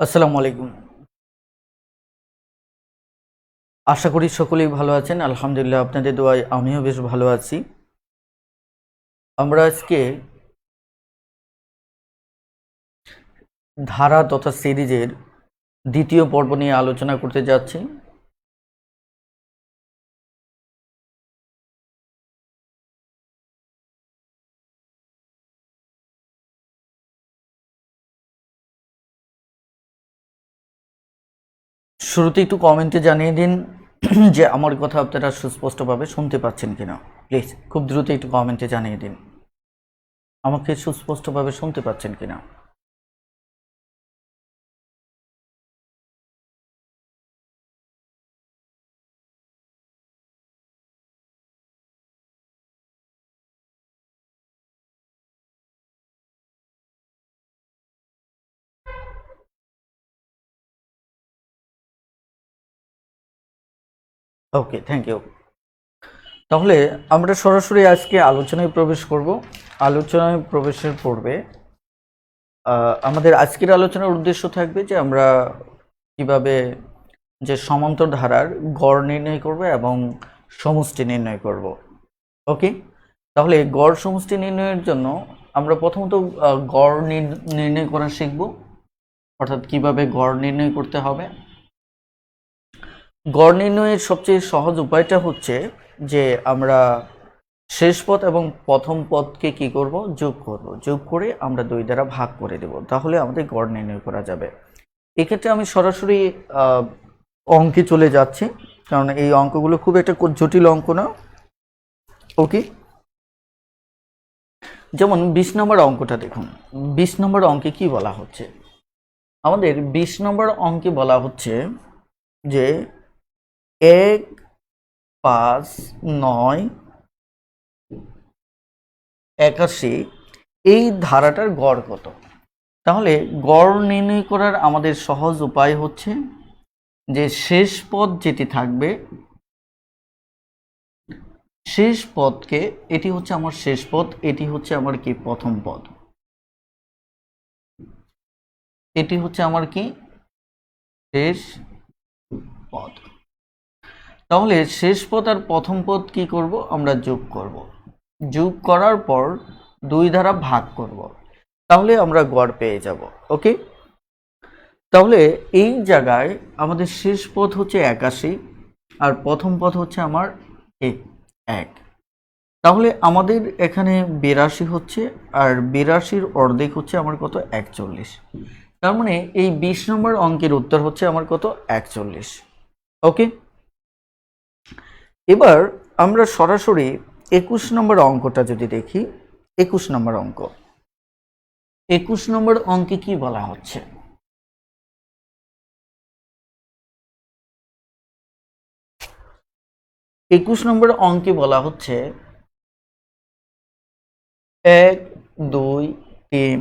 আসসালামু আলাইকুম। আশা করি সকলেই ভালো আছেন। আলহামদুলিল্লাহ, আপনাদের দোয়ায় আমিও বেশ ভালো আছি। আমরা আজকে ধারা তথা সিরিজের দ্বিতীয় পর্ব নিয়ে আলোচনা করতে যাচ্ছি। শুরুতে একটু কমেন্টে জানিয়ে দিন যে আমার কথা আপনারা সুস্পষ্টভাবে শুনতে পাচ্ছেন কিনা। প্লিজ খুব দ্রুত একটু কমেন্টে জানিয়ে দিন আমাকে সুস্পষ্টভাবে শুনতে পাচ্ছেন কিনা। ওকে, থ্যাংক ইউ। তাহলে আমরা সরাসরি আজকে আলোচনায় প্রবেশ করব। আলোচনায় প্রবেশের পূর্বে আমাদের আজকের আলোচনার উদ্দেশ্য থাকবে যে আমরা কিভাবে যে সমান্তর ধারার গড় নির্ণয় করব এবং সমষ্টি নির্ণয় করব। ওকে, তাহলে গড় সমষ্টি নির্ণয়ের জন্য আমরা প্রথমত গড় নির্ণয় করা শিখব, অর্থাৎ কিভাবে গড় নির্ণয় করতে হবে। গড় নির্ণয়ের সবচেয়ে সহজ উপায়টা হচ্ছে যে আমরা শেষ পদ এবং প্রথম পদকে কি করব, যোগ করব। যোগ করে আমরা 2 দ্বারা ভাগ করে দেব, তাহলে আমাদের গড় নির্ণয় করা যাবে। এক্ষেত্রে আমি সরাসরি অঙ্কে চলে যাচ্ছি, কারণ এই অঙ্কগুলো খুব একটা জটিল অঙ্ক না। ওকে, যেমন 20 নম্বর অঙ্কটা দেখুন। 20 নম্বর অঙ্কে কি বলা হচ্ছে? আমাদের 20 নম্বর অঙ্কে বলা হচ্ছে যে 1, 5, 9, 81 এই ধারাটার গড় কত? তাহলে গড় নির্ণয় করার আমাদের সহজ উপায় হচ্ছে যে শেষ পদ যেটি থাকবে, শেষ পদকে, এটি হচ্ছে আমার শেষ পদ, এটি হচ্ছে আমার কি প্রথম পদ, এটি হচ্ছে আমার কি শেষ পদ। তাহলে শেষ পদ আর প্রথম পদ কি করব, আমরা যোগ করব। যোগ করার পর 2 দ্বারা ভাগ করব, তাহলে আমরা গড় পেয়ে যাব। ওকে, তাহলে এই জায়গায় আমাদের শেষ পদ হচ্ছে 81 আর প্রথম পদ হচ্ছে আমার 1। তাহলে আমাদের এখানে 82 হচ্ছে, আর 82-র অর্ধেক হচ্ছে আমার কত, 41। তার মানে এই 20 নম্বর অঙ্কের উত্তর হচ্ছে আমার কত, 41। ওকে, এবার আমরা সরাসরি 21 নম্বর অঙ্কটা যদি দেখি। 21 নম্বর অঙ্ক, 21 নম্বর অঙ্কে কি বলা হচ্ছে? 21 নম্বর অঙ্কে বলা হচ্ছে 1, 2, 3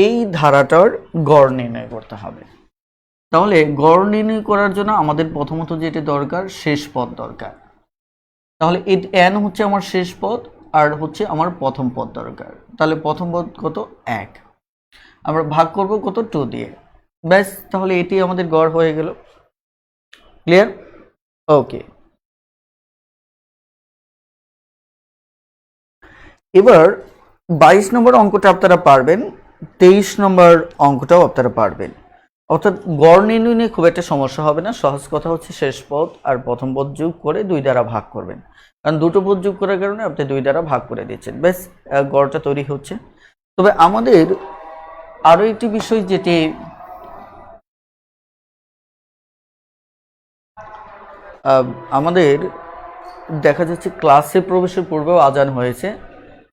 এই ধারাটার গড় নির্ণয় করতে হবে। তাহলে গড় নির্ণয় করার জন্য আমাদের প্রথমত যেটা দরকার, শেষ পদ দরকার। তাহলে n হচ্ছে আমার শেষ পদ আর হচ্ছে আমার প্রথম পদ দরকার। তাহলে প্রথম পদ কত, 1, আমরা ভাগ করব কত, 2 দিয়ে। ব্যাস, তাহলে এটি আমাদের গড় হয়ে গেল। ক্লিয়ার? ওকে, এবার 22 নম্বর অঙ্কটা আপনারা পারবেন, 23 নম্বর অঙ্কটাও আপনারা পারবেন। অর্থাৎ গড় নির্ণয় নিয়ে খুব একটা সমস্যা হবে না। সহজ কথা হচ্ছে শেষ পদ আর প্রথম পদ যোগ করে 2 দ্বারা ভাগ করবেন, কারণ দুটো পদ যোগ করার কারণে আপনি 2 দ্বারা ভাগ করে দিচ্ছেন। ব্যাস, গড়টা তৈরি হচ্ছে। তবে আমাদের আরো একটি বিষয় যেটি আমাদের দেখা যাচ্ছে, ক্লাসে প্রবেশের পূর্বেও আজান হয়েছে,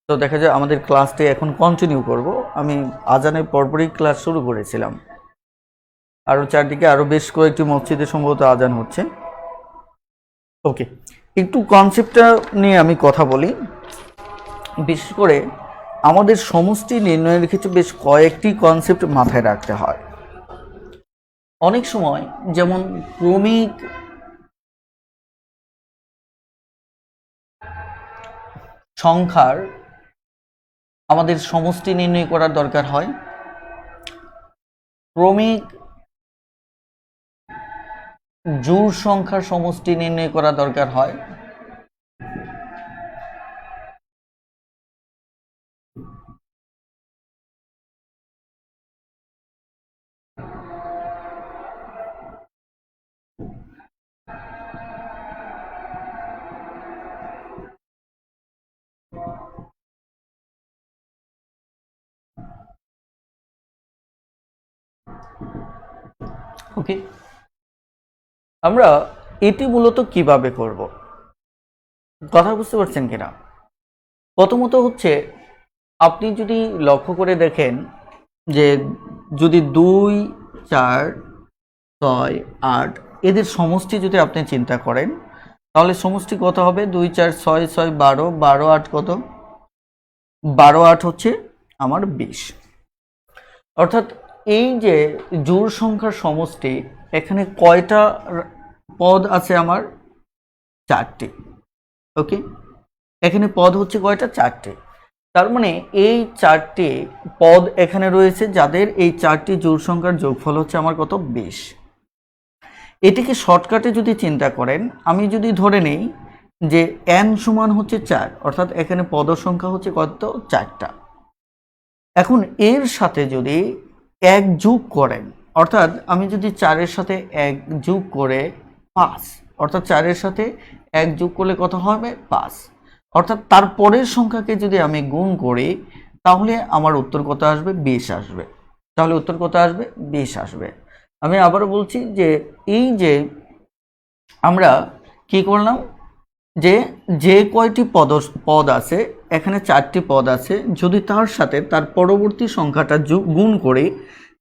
তো দেখা যায় আমাদের ক্লাসটি এখন কন্টিনিউ করব। আমি আজানের পরপরই ক্লাস শুরু করেছিলাম। আরও চারদিকে আরও বেশ কয়েকটি মসজিদে সম্ভবত আজান হচ্ছে। ওকে, একটু কনসেপ্টটা নিয়ে আমি কথা বলি। বিশেষ করে আমাদের সমষ্টি নির্ণয়ের ক্ষেত্রে বেশ কয়েকটি কনসেপ্ট মাথায় রাখতে হয়। অনেক সময় যেমন ক্রমিক সংখ্যার আমাদের সমষ্টি নির্ণয় করার দরকার হয়, ক্রমিক জোড় সংখ্যার সমষ্টি নির্ণয় করা দরকার হয়, ওকে। আমরা এটি মূলত কিভাবে করব, কথা বুঝতে পারছেন কিনা? প্রথমত হচ্ছে আপনি যদি লক্ষ্য করে দেখেন যে যদি 2, 4, 6, 8 এদের সমষ্টি যদি আপনি চিন্তা করেন, তাহলে সমষ্টি কত হবে? 2, 4, 6, 6, 12, 12, 8 কত? 12, 8 হচ্ছে আমার 20। অর্থাৎ এই যে জোড় সংখ্যার সমষ্টি, এখানে কয়টা পদ আছে আমার? 4টি। ওকে, এখানে পদ হচ্ছে কয়টা? 4টি। তার মানে এই 4টি পদ এখানে রয়েছে, যাদের এই 4টি জোড় সংখ্যার যোগফল হচ্ছে আমার কত? 20। এটিকে শর্টকাটে যদি চিন্তা করেন, আমি যদি ধরে নেই যে n সমান হচ্ছে 4, অর্থাৎ এখানে পদ সংখ্যা হচ্ছে কত? 4টা। এখন এর সাথে যদি 1 যোগ করেন, অর্থাৎ আমি যদি 4-এর সাথে 1 যোগ করে 5, অর্থাৎ 4-এর সাথে 1 যোগ করলে কত হবে? 5। অর্থাৎ তার পরের সংখ্যাকে যদি আমি গুণ করি, তাহলে আমার উত্তর কত আসবে? 20 আসবে। তাহলে উত্তর কত আসবে? 20 আসবে। আমি আবারও বলছি যে এই যে আমরা কি করলাম, যে যে কয়টি পদ আছে, এখানে 4টি পদ আছে, যদি তার সাথে তার পরবর্তী সংখ্যাটা গুণ করি,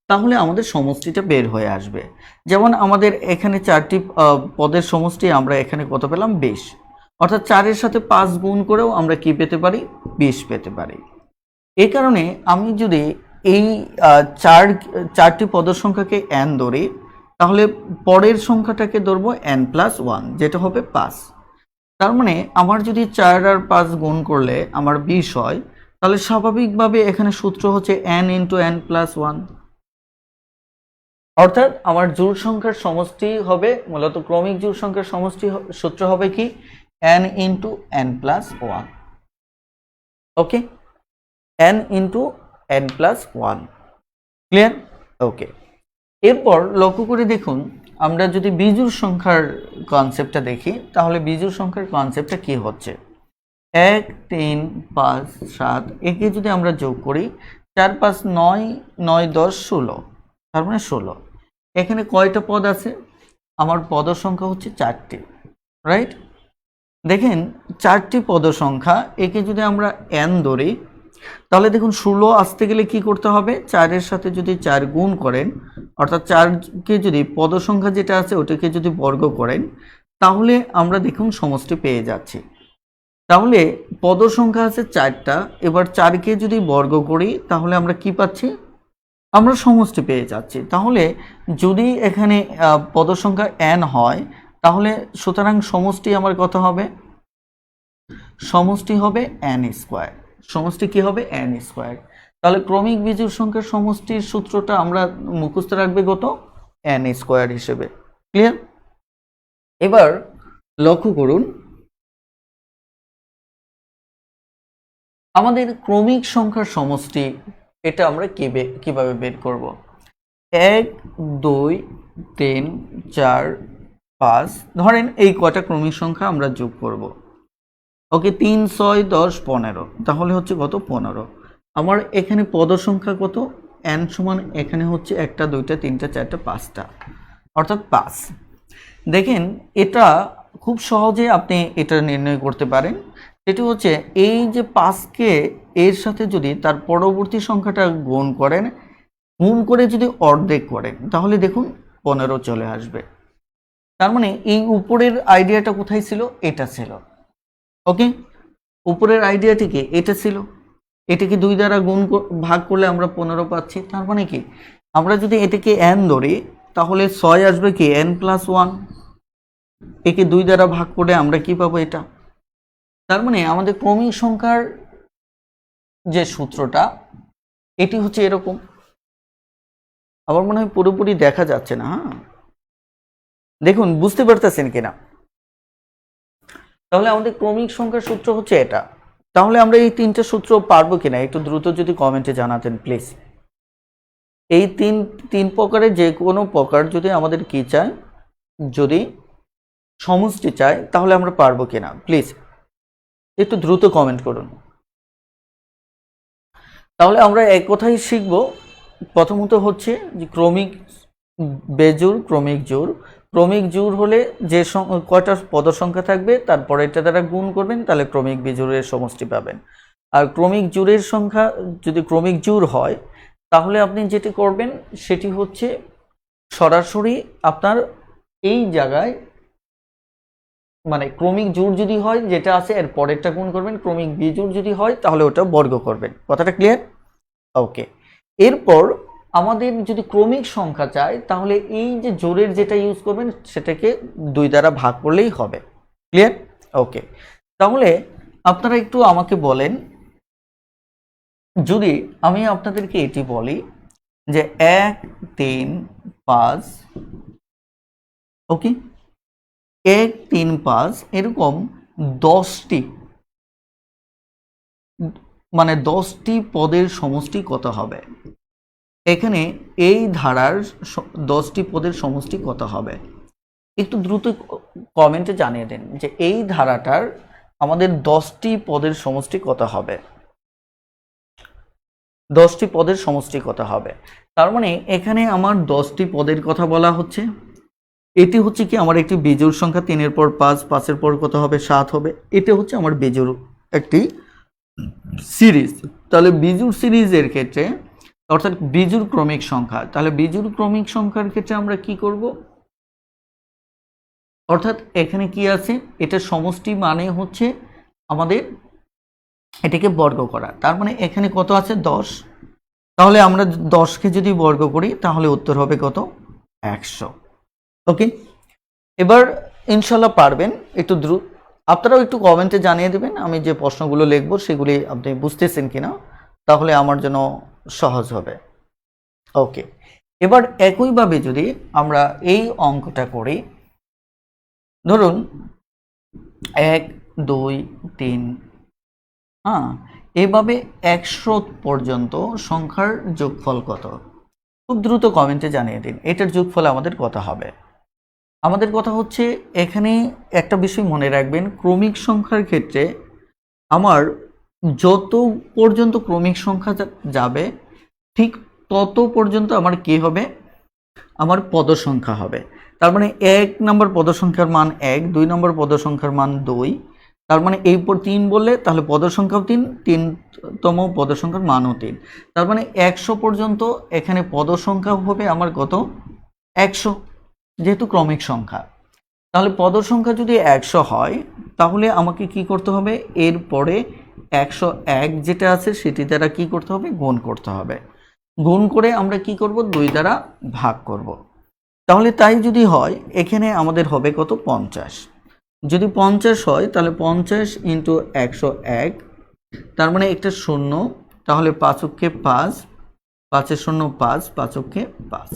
তাহলে আমাদের সমষ্টিটা বের হয়ে আসবে। যেমন আমাদের এখানে 4টি পদের সমষ্টি, আমরা এখানে কত পেলাম? 20। অর্থাৎ 4-এর সাথে 5 গুণ করেও আমরা কি পেতে পারি? 20 পেতে পারি। এই কারণে আমি যদি এই 4টি পদের সংখ্যাকে n ধরি, তাহলে পরের সংখ্যাটাকে ধরবো n+1, যেটা হবে 5। তার মানে আমার যদি 4 আর 5 গুণ করলে আমার 20 হয়, তাহলে স্বাভাবিকভাবে এখানে সূত্র হচ্ছে n × n+1। অর্থাৎ আমার জোড় সংখ্যার সমষ্টি হবে, মূলত ক্রমিক জোড় সংখ্যার সমষ্টি সূত্র হবে কি? n × n+1। ওকে, n × n+1। ক্লিয়ার? ওকে। এরপর লক্ষ্য করে দেখুন, আমরা যদি বিজোড় সংখ্যার কনসেপ্টটা দেখি, তাহলে বিজোড় সংখ্যার কনসেপ্টটা কি হচ্ছে? 1, 3, 5, 7 একে যদি আমরা যোগ করি, 4, 5, 9, 9, 10, 16, তার মানে 16। এখানে কয়টা পদ আছে? আমার পদ সংখ্যা হচ্ছে 4টি, রাইট? দেখেন 4টি পদ সংখ্যা, একে যদি আমরা n ধরি, তাহলে দেখুন 16 আসতে গেলে কি করতে হবে? 4-এর সাথে যদি 4 গুণ করেন, অর্থাৎ 4কে যদি পদ সংখ্যা যেটা আছে ওটাকে যদি বর্গ করেন, তাহলে আমরা দেখুন সমষ্টি পেয়ে যাচ্ছি। তাহলে পদ সংখ্যা আছে 4টা, এবার 4কে যদি বর্গ করি, তাহলে আমরা কি পাচ্ছি? আমরা সমষ্টি পেয়ে যাচ্ছি। তাহলে যদি এখানে পদ সংখ্যা n হয়, তাহলে সুতরাং সমষ্টি আমার কত হবে? সমষ্টি হবে n²। সমষ্টি কি হবে? n²। তাহলে ক্রমিক বিজোড় সংখ্যার সমষ্টির সূত্রটা আমরা মুখস্থ রাখবে কত? n² হিসেবে। ক্লিয়ার? এবার লক্ষ্য করুন, আমাদের ক্রমিক সংখ্যার সমষ্টি, এটা আমরা কিভাবে বের করব? 1, 2, 3, 4, 5, ধরেন এই কয়টা ক্রমিক সংখ্যা আমরা যোগ করব। ওকে, 3, 6, 10, 15, তাহলে হচ্ছে কত? 15। আমার এখানে পদ সংখ্যা কত? n সমান এখানে হচ্ছে 1টা, 2টা, 3টা, 4টা, 5টা, অর্থাৎ 5। দেখেন এটা খুব সহজে আপনি এটা নির্ণয় করতে পারেন। সেটি হচ্ছে এই যে 5কে এর সাথে যদি তার পরবর্তী সংখ্যাটা গুণ করেন, গুণ করে যদি অর্ধেক করেন, তাহলে দেখুন 15 চলে আসবে। তার মানে এই উপরের আইডিয়াটা কোথায় ছিল? এটা ছিল। ওকে, উপরের আইডিয়াটি কি? এটা ছিল। এটাকে 2 দ্বারা ভাগ করলে আমরা 15 পাচ্ছি। তার মানে কি, আমরা যদি এটাকে n ধরি, তাহলে 6 আসবে কি? n+1। একে 2 দ্বারা ভাগ করে আমরা কি পাবো? এটা। তার মানে আমাদের ক্রমিক সংখ্যার যে সূত্রটা, এটি হচ্ছে এরকম। আমার মনে হয় পুরোপুরি দেখা যাচ্ছে না। হ্যাঁ, দেখুন বুঝতে পারতেছেন কিনা। তাহলে আমাদের ক্রমিক সংখ্যার সূত্র হচ্ছে এটা। তাহলে আমরা এই তিনটা সূত্র পারবো কিনা একটু দ্রুত যদি কমেন্টে জানাতেন প্লিজ। এই তিন প্রকারের যে কোনো প্রকার যদি আমাদের কি চায়, যদি সমষ্টি চায়, তাহলে আমরা পারবো কিনা প্লিজ একটু দ্রুত কমেন্ট করুন। তাহলে আমরা এক কথাই শিখব। প্রথমত হচ্ছে যে ক্রমিক বেজোড়, ক্রমিক জোড়। ক্রমিক জোড় হলে যে কয়টা পদ সংখ্যা থাকবে তারপরে এটা দ্বারা গুণ করবেন, তাহলে ক্রমিক বেজোড়ের সমষ্টি পাবেন। আর ক্রমিক জোড়ের সংখ্যা যদি ক্রমিক জোড় হয়, তাহলে আপনি যেটি করবেন সেটি হচ্ছে সরাসরি আপনার এই জায়গায়, মানে ক্রমিক জোড় যদি হয় যেটা আছে এর পরেরটা গুণ করবেন, ক্রমিক বিজোড় যদি হয় তাহলে ওটা বর্গ করবেন। কথাটা ক্লিয়ার? ওকে। এরপর আমাদের যদি ক্রমিক সংখ্যা চাই, তাহলে এই যে জোড়ের যেটা ইউজ করবেন সেটাকে 2 দ্বারা ভাগ করলেই হবে। ক্লিয়ার? ওকে। তাহলে আপনারা একটু আমাকে বলেন, যদি আমি আপনাদেরকে এটি বলি যে 1 3 5, ওকে, 1 3 5 এরকম 10টি, মানে 10টি পদের সমষ্টি কত হবে? এখানে এই ধারার 10টি পদের সমষ্টি কত হবে? একটু দ্রুত কমেন্টে জানিয়ে দেন যে এই ধারাটার আমাদের 10টি পদের সমষ্টি কত হবে। 10টি পদের সমষ্টি কত হবে? তার মানে এখানে আমার 10টি পদের কথা বলা হচ্ছে। এটি হচ্ছে কি আমার একটি বিজোড় সংখ্যা, 3-এর পর 5, 5-এর পর কত হবে? 7 হবে। এটা হচ্ছে আমার বিজোড় একটি সিরিজ। তাহলে বিজোড় সিরিজের ক্ষেত্রে, অর্থাৎ বিজোড় ক্রমিক সংখ্যা, তাহলে বিজোড় ক্রমিক সংখ্যার ক্ষেত্রে আমরা কি করব? অর্থাৎ এখানে কি আছে, এটা সমষ্টি মানে হচ্ছে আমাদের এটাকে বর্গ করা। তার মানে এখানে কত আছে? 10। তাহলে আমরা 10কে যদি বর্গ করি তাহলে উত্তর হবে কত? 100। ওকে, এবার ইনশাল্লাহ পারবেন। একটু দ্রুত আপনারাও একটু কমেন্টে জানিয়ে দেবেন আমি যে প্রশ্নগুলো লিখব সেগুলি আপনি বুঝতেছেন কিনা, তাহলে আমার জন্য সহজ হবে। ওকে, এবার একইভাবে যদি আমরা এই অঙ্কটা করি, ধরুন 1 2 3, হ্যাঁ, এভাবে 100 পর্যন্ত সংখ্যার যোগফল কত? খুব দ্রুত কমেন্টে জানিয়ে দিন এটার যোগফল আমাদের কত হবে। আমাদের কথা হচ্ছে এখানে একটা বিষয় মনে রাখবেন, ক্রমিক সংখ্যার ক্ষেত্রে আমার যত পর্যন্ত ক্রমিক সংখ্যা যাবে ঠিক তত পর্যন্ত আমার কি হবে? আমার পদ সংখ্যা হবে। তার মানে 1 নম্বর পদ সংখ্যার মান 1, 2 নম্বর পদ সংখ্যার মান 2, তার মানে এই পর 3 বললে তাহলে পদ সংখ্যাও 3, 3তম পদ সংখ্যার মানও 3। তার মানে 100 পর্যন্ত এখানে পদ সংখ্যা হবে আমার কত? 100, যেহেতু ক্রমিক সংখ্যা। তাহলে পদ সংখ্যা যদি 100 হয়, তাহলে আমাকে কি করতে হবে? এরপরে 101 যেটা আছে সেটি দ্বারা কি করতে হবে? গুণ করতে হবে। গুণ করে আমরা কি করব? 2 দ্বারা ভাগ করব। তাহলে তাই যদি হয় এখানে আমাদের হবে কত? 50। যদি 50 হয় তাহলে 50 ইন্টু 101, তার মানে একটা শূন্য, তাহলে 5 5, 5-এর শূন্য 5, 5 5,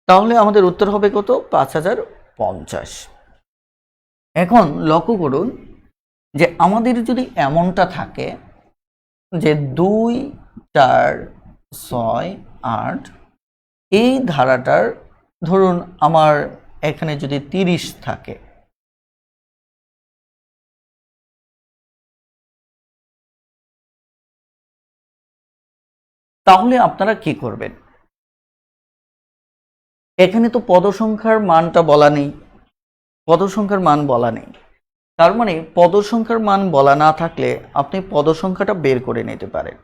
তাহলে আমাদের উত্তর হবে কত? 5050। এখন লক্ষ্য করুন যে আমাদের যদি এমনটা থাকে যে 2 4 6 8, এই ধারাটার ধরুন আমার এখানে যদি 30 থাকে, তাহলে আপনারা কি করবেন? এখানে তো পদ সংখ্যার মানটা বলা নেই, পদ সংখ্যার মান বলা নেই। তার মানে পদ সংখ্যার মান বলা না থাকলে আপনি পদ সংখ্যাটা বের করে নিতে পারেন।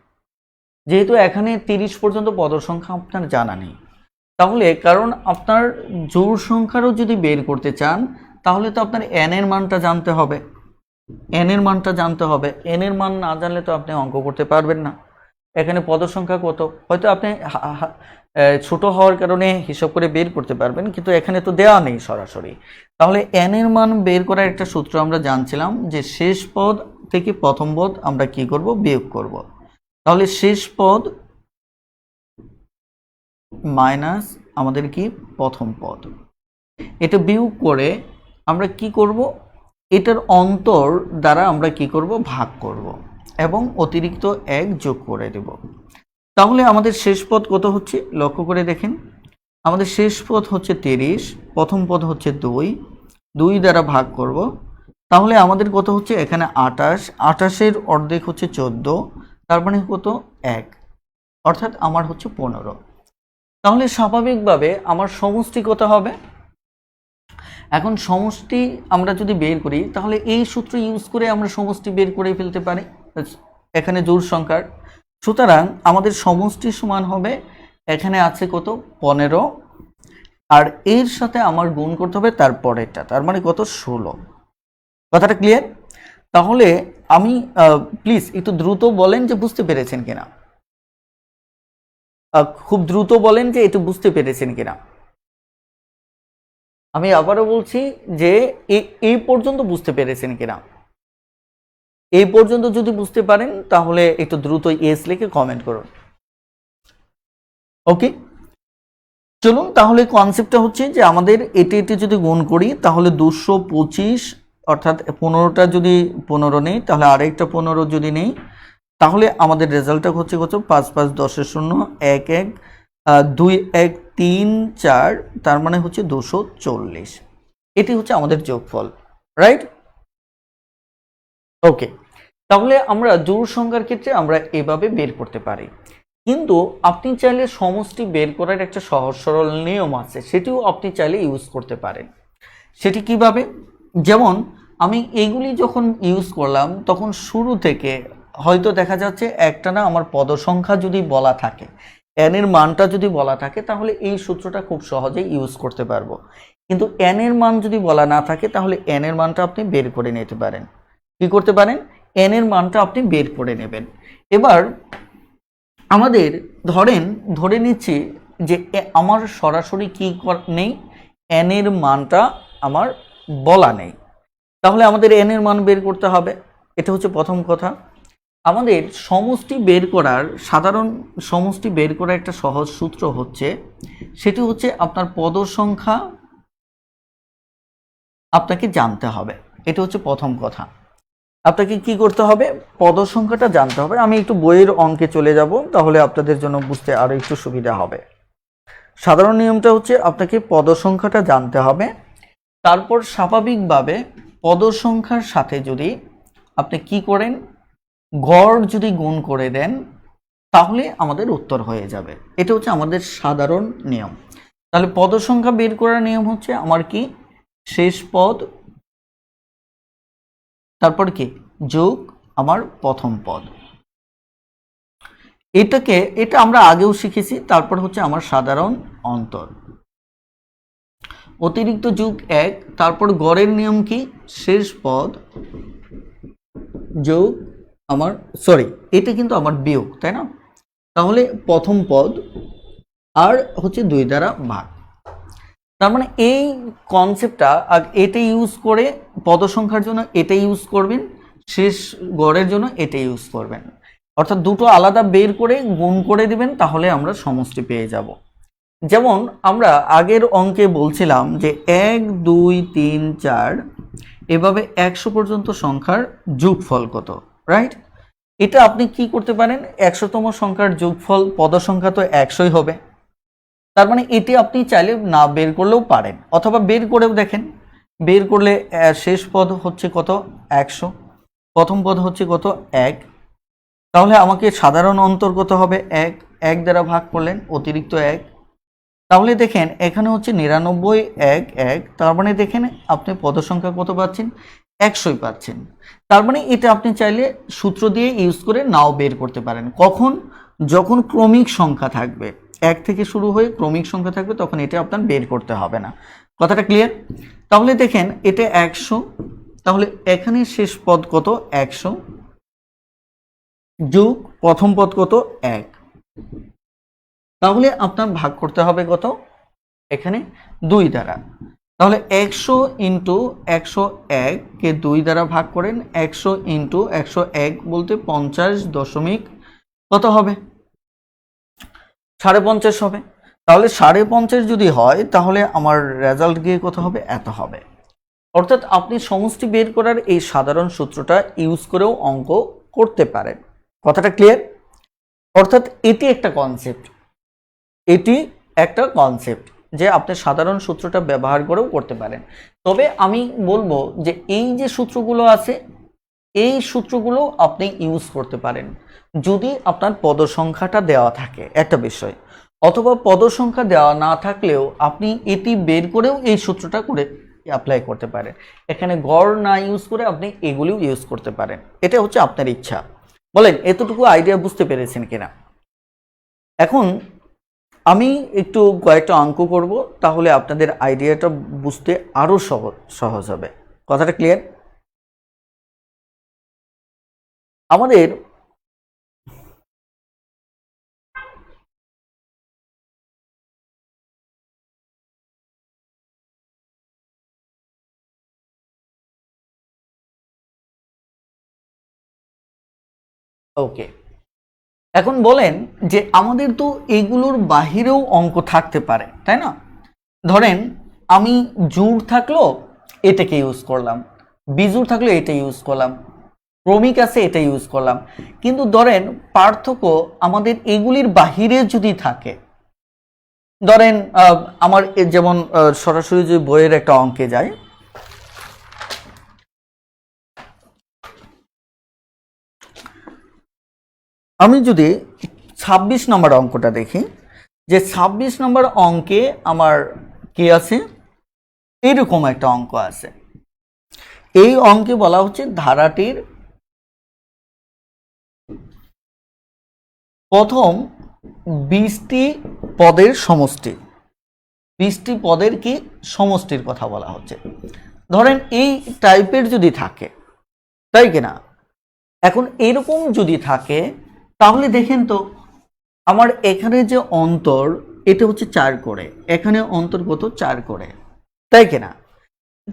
যেহেতু এখানে 30 পর্যন্ত পদ সংখ্যা আপনার জানা নেই, তাহলে কারণ আপনার জোড় সংখ্যারও যদি বের করতে চান তাহলে তো আপনার n এর মানটা জানতে হবে। n এর মানটা জানতে হবে, n এর মান না জানলে তো আপনি অঙ্ক করতে পারবেন না। এখানে পদ সংখ্যা কত হয়তো আপনি ছোট হওয়ার কারণে হিসাব করে বের করতে পারবেন, কিন্তু এখানে তো দেওয়া নেই সরাসরি। তাহলে n এর মান বের করার একটা সূত্র আমরা জানছিলাম যে শেষ পদ থেকে প্রথম পদ আমরা কি করব? বিয়োগ করব। তাহলে শেষ পদ মাইনাস আমাদের কি প্রথম পদ, এটা বিয়োগ করে আমরা কি করব, এটার অন্তর দ্বারা আমরা কি করব, ভাগ করব এবং অতিরিক্ত 1 যোগ করে দেব। তাহলে আমাদের শেষ পদ কত হচ্ছে লক্ষ্য করে দেখেন, আমাদের শেষ পদ হচ্ছে 30, প্রথম পদ হচ্ছে 2 দ্বারা ভাগ করব, তাহলে আমাদের কত হচ্ছে এখানে 28, 28-এর অর্ধেক হচ্ছে 14, তার মানে কত 1, অর্থাৎ আমার হচ্ছে 15। তাহলে স্বাভাবিকভাবে আমার সমষ্টি কত হবে, এখন সমষ্টি আমরা যদি বের করি তাহলে এই সূত্র ইউজ করে আমরা সমষ্টি বের করে ফেলতে পারি এখানে জোড় সংখ্যার। সুতরাং আমাদের সমষ্টি সমান হবে, এখানে আছে কত 15, আর এর সাথে আমার গুণ করতে হবে তার পরেরটা, তার মানে কত 16। কথাটা ক্লিয়ার? তাহলে আমি প্লিজ একটু দ্রুত বলেন যে বুঝতে পেরেছেন কিনা, খুব দ্রুত বলেন যে একটু বুঝতে পেরেছেন কিনা। আমি আবারও বলছি যে এই পর্যন্ত বুঝতে পেরেছেন কিনা, এই পর্যন্ত যদি বুঝতে পারেন তাহলে একটু দ্রুত এস লিখে কমেন্ট করুন। ওকে, চলুন তাহলে কনসেপ্টটা হচ্ছে যে আমাদের এটি যদি গুণ করি তাহলে 225, অর্থাৎ 15টা যদি 15 নেই তাহলে আরেকটা 15 যদি নেই তাহলে আমাদের রেজাল্টটা হচ্ছে কত 5 5 10 0 1 1 2 1 3 4, তার মানে হচ্ছে 240। এটি হচ্ছে আমাদের যোগফল, রাইট? ওকে, তাহলে আমরা জোড় সংখ্যার ক্ষেত্রে আমরা এভাবে বের করতে পারি, কিন্তু আপনি চাইলে সমষ্টি বের করার একটা সহজ সরল নিয়ম আছে, সেটিও আপনি চাইলে ইউজ করতে পারেন। সেটি কিভাবে, যেমন আমি এইগুলি যখন ইউজ করলাম তখন শুরু থেকে হয়তো দেখা যাচ্ছে একটা না আমার পদ সংখ্যা যদি বলা থাকে, n এর মানটা যদি বলা থাকে তাহলে এই সূত্রটা খুব সহজেই ইউজ করতে পারবো, কিন্তু n এর মান যদি বলা না থাকে তাহলে n এর মানটা আপনি বের করে নিতে পারেন। কি করতে পারেন, n এর মানটা আপনি বের করে নেবেন। এবার আমাদের ধরে নিচ্ছি যে আমার সরাসরি কি নেই, n এর মানটা আমার বলা নেই, তাহলে আমাদের n এর মান বের করতে হবে। এটা হচ্ছে প্রথম কথা। আমাদের সমষ্টি বের করার একটা সহজ সূত্র হচ্ছে, সেটি হচ্ছে আপনার পদ সংখ্যা আপনাকে জানতে হবে। এটা হচ্ছে প্রথম কথা, আপনাকে কি করতে হবে, পদ সংখ্যাটা জানতে হবে। আমি একটু বইয়ের অঙ্কে চলে যাব, তাহলে আপনাদের জন্য বুঝতে আরো একটু সুবিধা হবে। সাধারণ নিয়মটা হচ্ছে আপনাকে পদ সংখ্যাটা জানতে হবে, তারপর স্বাভাবিকভাবে পদ সংখ্যার সাথে যদি আপনি কি করেন, গড় যদি গুণ করে দেন তাহলে আমাদের উত্তর হয়ে যাবে। এটা হচ্ছে আমাদের সাধারণ নিয়ম। তাহলে পদ সংখ্যা বের করার নিয়ম হচ্ছে আমার কি, শেষ পদ তারপর কি যোগ আমার প্রথম পদ। এটা আমরা আগেও শিখেছি। তারপর হচ্ছে আমার সাধারণ অন্তর, অতিরিক্ত যোগ 1, তারপর গড়ের নিয়ম কি, শেষ পদ যোগ আমার এটা কিন্তু আমার বিয়োগ, তাই না? তাহলে প্রথম পদ আর হচ্ছে 2 দ্বারা ভাগ। তার মানে এই কনসেপ্টটা এটা ইউজ করে পদ সংখ্যার জন্য এটা ইউজ করবেন, শেষ গড়ের জন্য এটা ইউজ করবেন, অর্থাৎ দুটো আলাদা বের করে গুণ করে দিবেন, তাহলে আমরা সমষ্টি পেয়ে যাব। যেমন আমরা আগের অঙ্কে বলছিলাম যে 1 2 3 4 এভাবে 100 পর্যন্ত সংখ্যার যোগফল কত, রাইট? এটা আপনি কি করতে পারেন, 100তম সংখ্যার যোগফল পদ সংখ্যা তো 100ই হবে, তার মানে এটি আপনি চাইলে না বের করলেও পারেন, অথবা বের করেও দেখেন। বের করলে শেষ পদ হচ্ছে কত 100, প্রথম পদ হচ্ছে কত 1, তাহলে আমাকে সাধারণ অন্তর কত হবে 1, 1 দ্বারা ভাগ করলেন অতিরিক্ত 1, তাহলে দেখেন এখানে হচ্ছে 99 1 1, তার মানে দেখেন আপনি পদ সংখ্যা কত পাচ্ছেন, 100ই পাচ্ছেন। তার মানে এটা আপনি চাইলে সূত্র দিয়ে ইউজ করে নাও বের করতে পারেন। কখন, যখন ক্রমিক সংখ্যা থাকবে, 1 থেকে শুরু হয়ে ক্রমিক সংখ্যা থাকবে, তখন এটা আপনার বের করতে হবে না। কথাটা ক্লিয়ার? তাহলে দেখেন এটা 100, তাহলে এখানে শেষ পদ কত 100 যোগ প্রথম পদ কত 1, তাহলে আপনার ভাগ করতে হবে কত এখানে 2 দ্বারা। তাহলে 100 ইন্টু 101 কে 2 দ্বারা ভাগ করেন, 100 ইন্টু 101 বলতে 50 দশমিক কত হবে 50.5 হবে। তাহলে 50.5 যদি হয় তাহলে আমার রেজাল্ট গিয়ে কত হবে, এত হবে। অর্থাৎ আপনি সমষ্টি বের করার এই সাধারণ সূত্রটা ইউজ করেও অঙ্ক করতে পারেন। কথাটা ক্লিয়ার? অর্থাৎ এটি একটা কনসেপ্ট, এটি একটা কনসেপ্ট যে আপনি সাধারণ সূত্রটা ব্যবহার করেও করতে পারেন। তবে আমি বলবো যে এই যে সূত্রগুলো আছে এই সূত্রগুলো আপনি ইউজ করতে পারেন যদি আপনার পদ সংখ্যাটা দেওয়া থাকে একটা বিষয়, অথবা পদ সংখ্যা দেওয়া না থাকলেও আপনি এটি বের করেও এই সূত্রটা করে অ্যাপ্লাই করতে পারেন। এখানে গড় না ইউজ করে আপনি এগুলিও ইউজ করতে পারেন, এটা হচ্ছে আপনার ইচ্ছা। বলেন এতটুকু আইডিয়া বুঝতে পেরেছেন কিনা? এখন আমি একটু কয়েকটা অঙ্ক করব, তাহলে আপনাদের আইডিয়াটা বুঝতে আরো সহজ হবে। কথাটা ক্লিয়ার? আমাদের ওকে, এখন বলেন যে আমাদের তো এগুলোর বাহিরেও অঙ্ক থাকতে পারে, তাই না? ধরেন আমি জোড় থাকলো এটাকে ইউজ করলাম, বিজোড় থাকলো এটা ইউজ করলাম, ক্রমিক আছে এটা ইউজ করলাম। কিন্তু ধরেন পার্থক্য আমাদের এগুলির বাহিরে যদি থাকে, ধরেন আমার যেমন সরাসরি যে বইয়ের একটা অঙ্কে যায়, আমি যদি 26 নম্বর অঙ্কটা দেখি, যে 26 নম্বর অঙ্কে আমার কি আছে, এরকম একটা অঙ্ক আছে। এই অঙ্কে বলা হচ্ছে ধারাটির প্রথম 20টি পদের সমষ্টি, 20টি পদের কি সমষ্টির কথা বলা হচ্ছে। ধরেন এই টাইপের যদি থাকে, তাই কিনা? এখন এরকম যদি থাকে তাহলে দেখেন তো আমার এখানে যে অন্তর এটা হচ্ছে 4 করে, এখানে অন্তর কত 4 করে, তাই কিনা?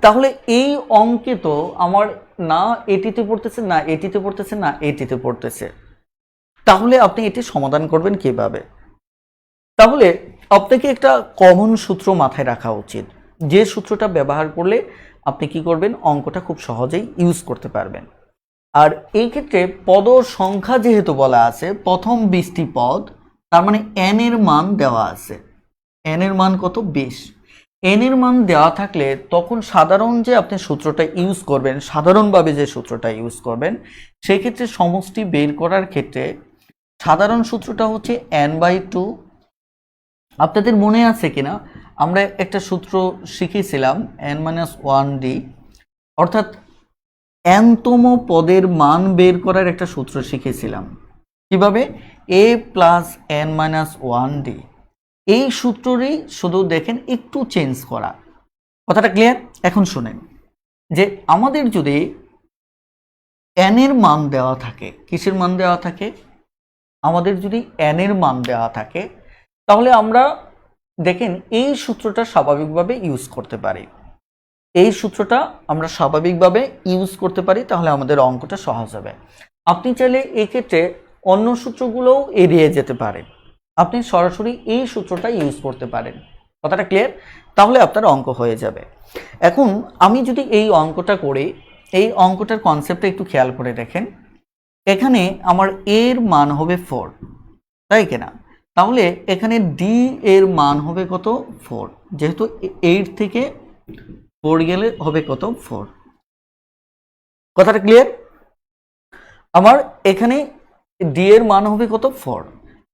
তাহলে এই অঙ্কে তো আমার না এটিতে পড়তেছে, না এটিতে পড়তেছে, না এটিতে পড়তেছে। তাহলে আপনি এটি সমাধান করবেন কিভাবে? তাহলে আপনাকে একটা কমন সূত্র মাথায় রাখা উচিত, যে সূত্রটা ব্যবহার করলে আপনি কি করবেন, অঙ্কটা খুব সহজেই ইউজ করতে পারবেন। আর এই ক্ষেত্রে পদ সংখ্যা যেহেতু বলা আছে প্রথম 20টি পদ, তার মানে n এর মান দেওয়া আছে, n এর মান কত 20। n এর মান দেওয়া থাকলে তখন সাধারণ যে আপনি সূত্রটা ইউজ করবেন, সাধারণভাবে যে সূত্রটা ইউজ করবেন, সেই ক্ষেত্রে সমষ্টি বের করার ক্ষেত্রে সাধারণ সূত্রটা হচ্ছে n/2। আপনাদের মনে আছে কিনা আমরা একটা সূত্র শিখেছিলাম n-1d, অর্থাৎ nতম পদের মান বের করার একটা সূত্র শিখেছিলাম। কিভাবে? a + n-1d। এই সূত্রটি শুধু দেখেন একটু চেঞ্জ করা। কথাটা ক্লিয়ার? এখন শুনেন যে আমাদের যদি n এর মান দেওয়া থাকে, কিসের মান দেওয়া থাকে, আমাদের যদি n এর মান দেওয়া থাকে তাহলে আমরা দেখেন এই সূত্রটা স্বাভাবিকভাবে ইউজ করতে পারি, এই সূত্রটা আমরা স্বাভাবিকভাবে ইউজ করতে পারি, তাহলে আমাদের অঙ্কটা সহজ হবে। আপনি চাইলে এই ক্ষেত্রে অন্য সূত্রগুলোও এড়িয়ে যেতে পারেন, আপনি সরাসরি এই সূত্রটা ইউজ করতে পারেন। কথাটা ক্লিয়ার? তাহলে আপনার অঙ্ক হয়ে যাবে। এখন আমি যদি এই অঙ্কটা করি, এই অঙ্কটার কনসেপ্টটা একটু খেয়াল করে দেখেন। এখানে আমার এর মান হবে 4, তাই কিনা? তাহলে এখানে ডি এর মান হবে কত 4, যেহেতু 8 থেকে 4 গেলে হবে কত 4। কথাটা ক্লিয়ার? আমার এখানে ডি এর মান হবে কত 4,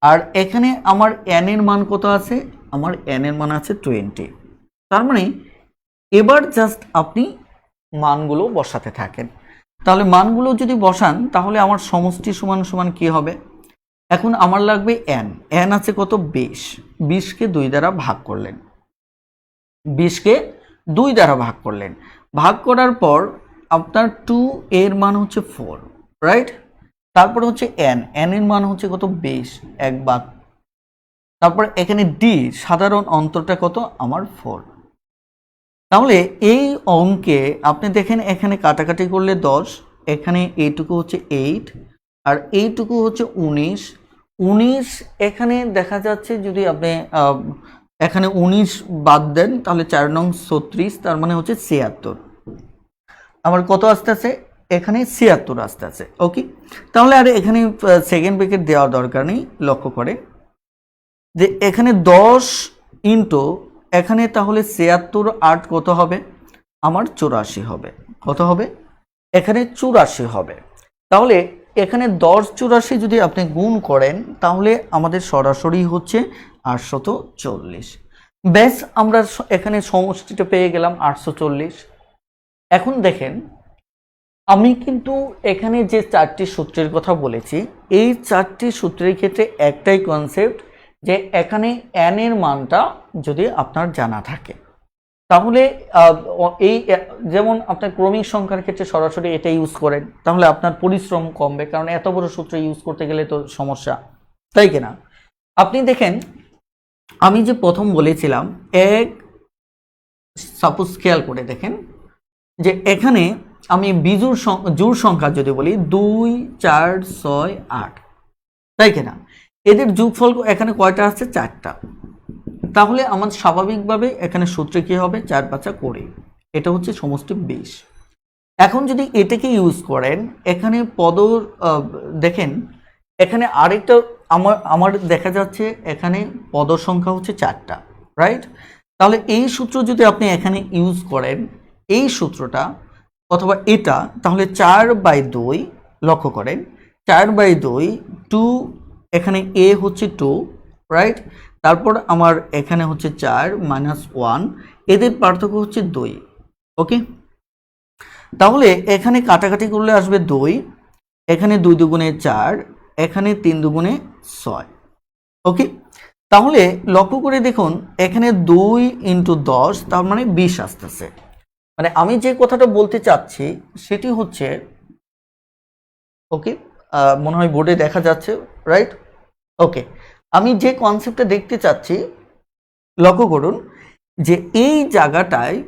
আর এখানে আমার n এর মান কত আছে, আমার n এর মান আছে 20। তার মানে এবার জাস্ট আপনি মানগুলো বসাতে থাকেন। তাহলে মানগুলো যদি বসান তাহলে আমার সমষ্টি সমান সমান কি হবে, এখন আমার লাগবে n আছে কত 20, 20কে 2 দ্বারা ভাগ করলেন, 20কে 2 দ্বারা ভাগ করলেন, ভাগ করার পর আপনার 2 এর মান হচ্ছে 4, রাইট? তারপর হচ্ছে n এর মান হচ্ছে কত 20, 1 ভাগ, তারপর এখানে ডি সাধারণ অন্তরটা কত আমার 4। তাহলে এই অঙ্কে আপনি দেখেন এখানে কাটাকাটি করলে 10, এখানে এইটুকু হচ্ছে 8, আর এইটুকু হচ্ছে 19, 19 এখানে দেখা যাচ্ছে যদি আপনি এখানে 19 বাদ দেন তাহলে 4 নং 36, তার মানে হচ্ছে 76। আমার কত আসতে আছে? এখানে 76 আসতে আছে। ওকে, তাহলে আর এখানে সেকেন্ড ব্র্যাকেট দেওয়ার দরকার নেই। লক্ষ্য করে যে এখানে 10 ইন্টু এখানে তাহলে 76 8 কত হবে? আমার 84 হবে। কত হবে? এখানে 84 হবে। তাহলে এখানে 10 84 যদি আপনি গুণ করেন তাহলে আমাদের সরাসরি হচ্ছে 840। ব্যাস, আমরা এখানে সমষ্টিটা পেয়ে গেলাম 840। এখন দেখেন, আমি কিন্তু এখানে যে 4টি সূত্রের কথা বলেছি, এই 4টি সূত্রের ক্ষেত্রে একটাই কনসেপ্ট, যে এখানে n এর মানটা যদি আপনার জানা থাকে তাহলে এই যেমন আপনার ক্রমিক সংখ্যার ক্ষেত্রে সরাসরি এটা ইউজ করেন, তাহলে আপনার পরিশ্রম কমবে, কারণ এত বড় সূত্র ইউজ করতে গেলে তো সমস্যা, তাই কিনা? আপনি দেখেন, আমি যে প্রথম বলেছিলাম, সাপোজ খেয়াল করে দেখেন যে এখানে আমি বিজোড় জোড় সংখ্যা যদি বলি 2 4 6 8, তাই কিনা? এদের যোগফল এখানে কয়টা আছে? 4টা। তাহলে আমার স্বাভাবিকভাবে এখানে সূত্রে কি হবে? 4 5 20। এটা হচ্ছে সমষ্টি 20। এখন যদি এটাকে ইউজ করেন, এখানে দেখেন এখানে আরেকটা আমার দেখা যাচ্ছে এখানে পদ সংখ্যা হচ্ছে 4টা, রাইট? তাহলে এই সূত্র যদি আপনি এখানে ইউজ করেন, এই সূত্রটা অথবা এটা, তাহলে 4/2, লক্ষ্য করেন 4/2, 2, এখানে a হচ্ছে 2, রাইট? তারপর আমার এখানে হচ্ছে 4 - 1, এদের পার্থক্য হচ্ছে 2। ওকে, তাহলে এখানে কাটাকাটি করলে আসবে 2, এখানে 2 দুগুণে 4, এখানে 3 দুগুণে 6। ওকে, তাহলে লক্ষ্য করে দেখুন এখানে 2 × 10, তার মানে 20 আসতেছে। মানে আমি যে কথাটা বলতে চাচ্ছি সেটি হচ্ছে, ওকে, মনে হয় বোর্ডে দেখা যাচ্ছে, রাইট? ওকে, আমি যে কনসেপ্টটা দেখতে চাচ্ছি, লক্ষ্য করুন যে এই জায়গাটায়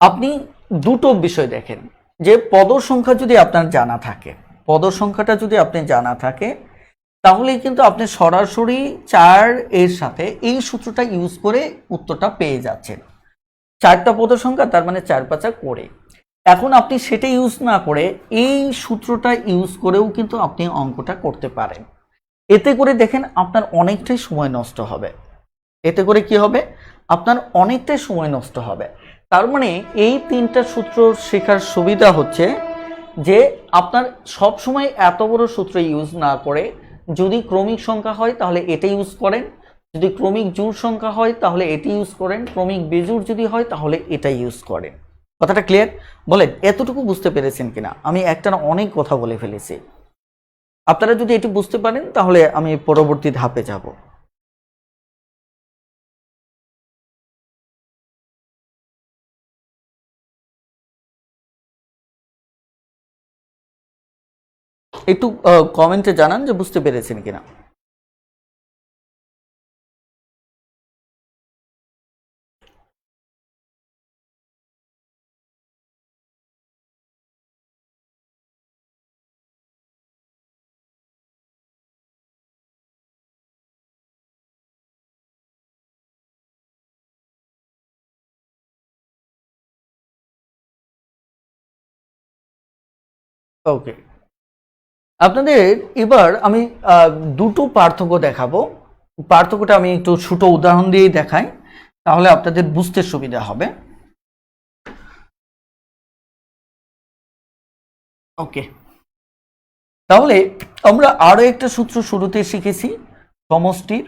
আপনি দুটো বিষয় দেখেন, যে পদ সংখ্যা যদি আপনার জানা থাকে, পদ সংখ্যাটা যদি আপনি জানা থাকে, তাহলে কিন্তু আপনি সরাসরি 4 এর সাথে এই সূত্রটা ইউজ করে উত্তরটা পেয়ে যাচ্ছেন। 4টা পদ সংখ্যা, তার মানে 4 5 করে। এখন আপনি সেটা ইউজ না করে এই সূত্রটা ইউজ করেও কিন্তু আপনি অঙ্কটা করতে পারেন। এতে করে দেখেন আপনার অনেকটাই সময় নষ্ট হবে। এতে করে কি হবে? আপনার অনেকটাই সময় নষ্ট হবে। তার মানে এই 3টা সূত্র শেখার সুবিধা হচ্ছে যে আপনার সব সময় এত বড় সূত্র ইউজ না করে, যদি ক্রমিক সংখ্যা হয় তাহলে এটা ইউজ করেন, যদি ক্রমিক জোড় সংখ্যা হয় তাহলে এটি ইউজ করেন, ক্রমিক বেজোড় যদি হয় তাহলে এটা ইউজ করেন। কথাটা ক্লিয়ার? বলেন এতটুকু বুঝতে পেরেছেন কিনা? আমি একটানা অনেক কথা বলে ফেলেছি। আপনারা যদি এটি বুঝতে পারেন তাহলে আমি পরবর্তী ধাপে যাব। একটু কমেন্টে জানান যে বুঝতে পেরেছেন কিনা। ওকে, আপনাদের এবার আমি দুটো পার্থক্য দেখাবো। পার্থক্যটা আমি একটু ছোট উদাহরণ দিয়েই দেখাই, তাহলে আপনাদের বুঝতে সুবিধা হবে। ওকে, তাহলে আমরা আরো একটা সূত্র শুরুতে শিখেছি সমষ্টির,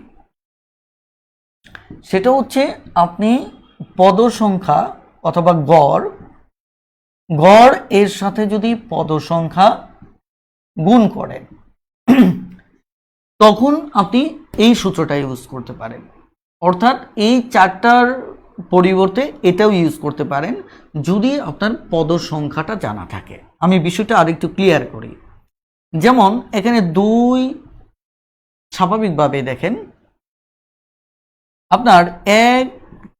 সেটা হচ্ছে আপনি পদ সংখ্যা অথবা গড় এর সাথে যদি পদ সংখ্যা গুণ করেন তখন আপনি এই সূত্রটা ইউজ করতে পারেন। অর্থাৎ এই 4টার পরিবর্তে এটাও ইউজ করতে পারেন যদি আপনার পদ সংখ্যাটা জানা থাকে। আমি বিষয়টা আরেকটু ক্লিয়ার করি। যেমন এখানে 2, স্বাভাবিকভাবে দেখেন আপনার 1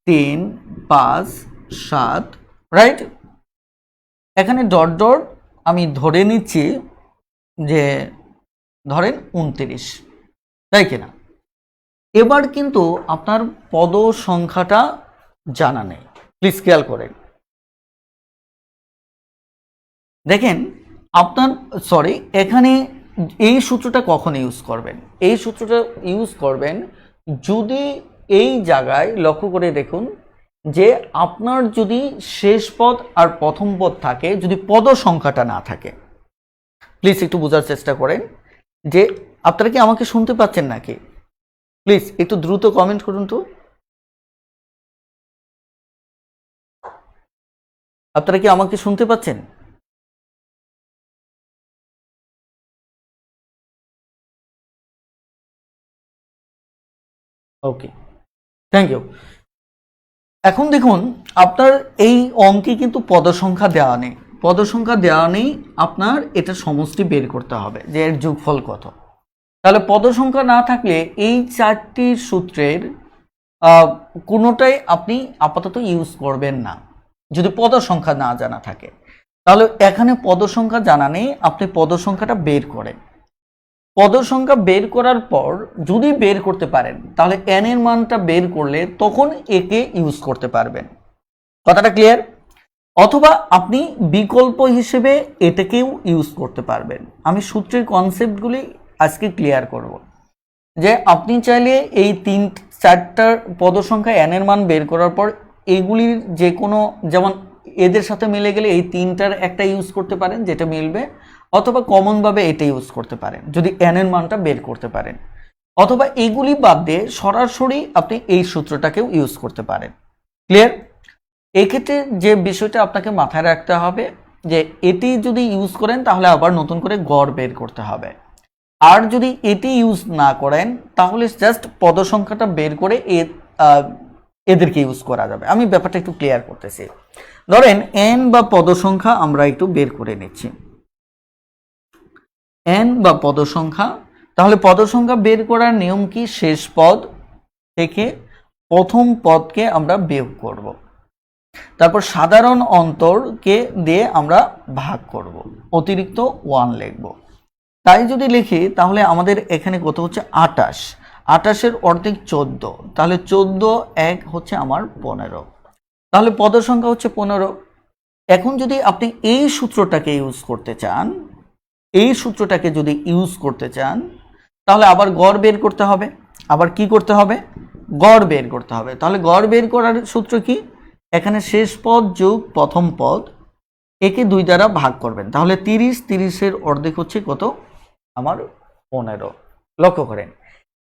3 5 7, রাইট? এখানে ডট ডট আমি ধরে নিচ্ছি যে ধরেন 29, তাই কিনা? এবার কিন্তু আপনার পদ সংখ্যাটা জানা নেই, প্লিজ খেয়াল করেন। দেখেন আপনার এখানে এই সূত্রটা কখন ইউজ করবেন? এই সূত্রটা ইউজ করবেন যদি এই জায়গায় লক্ষ্য করে দেখুন যে আপনার যদি শেষ পদ আর প্রথম পদ থাকে, যদি পদ সংখ্যাটা না থাকে। প্লিজ একটু বোঝার চেষ্টা করেন যে আপনারা কি আমাকে শুনতে পাচ্ছেন নাকি? প্লিজ একটু দ্রুত কমেন্ট করুন তো। আপনারা কি আমাকে শুনতে পাচ্ছেন? ওকে, থ্যাংক ইউ। এখন দেখুন আপনার এই অঙ্কে কিন্তু পদসংখ্যা দেওয়া নেই, পদসংখ্যা দেওয়া নেই, আপনার এটা সমষ্টি বের করতে হবে যে এর যোগফল কত। তাহলে পদসংখ্যা না থাকলে এই চারটি সূত্রের কোনোটাই আপনি আপাতত ইউজ করবেন না যদি পদসংখ্যা না জানা থাকে। তাহলে এখানে পদসংখ্যা জানা নেই, আপনি পদসংখ্যাটা বের করেন। পদসংখ্যা বের করার পর যদি বের করতে পারেন তাহলে n এর মানটা বের করলে তখন একে ইউজ করতে পারবেন। কথাটা ক্লিয়ার? অথবা আপনি বিকল্প হিসেবে এটাকেও ইউজ করতে পারবেন। আমি সূত্রের কনসেপ্টগুলি আজকে ক্লিয়ার করব যে আপনি চাইলে এই 3-4টার পদসংখ্যা n এর মান বের করার পর এগুলির যে কোনো, যেমন এদের সাথে মিলে গেলে এই 3টার একটা ইউজ করতে পারেন যেটা মিলবে, অথবা কমনভাবে এটা ইউজ করতে পারেন যদি n এর মানটা বের করতে পারেন, অথবা এগুলি বাদ দিয়ে সরাসরি আপনি এই সূত্রটাকেও ইউজ করতে পারেন। ক্লিয়ার? এক্ষেত্রে যে বিষয়টা আপনাকে মাথায় রাখতে হবে যে এটি যদি ইউজ করেন তাহলে আবার নতুন করে গড় বের করতে হবে, আর যদি এটি ইউজ না করেন তাহলে জাস্ট পদসংখ্যাটা বের করে এদেরকে ইউজ করা যাবে। আমি ব্যাপারটা একটু ক্লিয়ার করতেছি। ধরেন n বা পদসংখ্যা আমরা একটু বের করে নিচ্ছি, n বা পদসংখ্যা। তাহলে পদসংখ্যা বের করার নিয়ম কি? শেষ পদ থেকে প্রথম পদকে আমরা বিয়োগ করব, তারপর সাধারণ অন্তরকে দিয়ে আমরা ভাগ করব, অতিরিক্ত 1 লিখব। তাই যদি লিখি তাহলে আমাদের এখানে কত হচ্ছে? 28, 28-এর অর্ধেক 14, তাহলে 14 1 হচ্ছে আমার 15, তাহলে পদসংখ্যা হচ্ছে 15। এখন যদি আপনি এই সূত্রটাকে ইউজ করতে চান, এই সূত্রটাকে যদি ইউজ করতে চান তাহলে আবার গড় বের করতে হবে। আবার কি করতে হবে? গড় বের করতে হবে। তাহলে গড় বের করার সূত্র কি? এখানে শেষ পদ যোগ প্রথম পদ, একে 2 দ্বারা ভাগ করবেন, তাহলে 30, 30-এর অর্ধেক হচ্ছে কত? আমার 15। লক্ষ্য করেন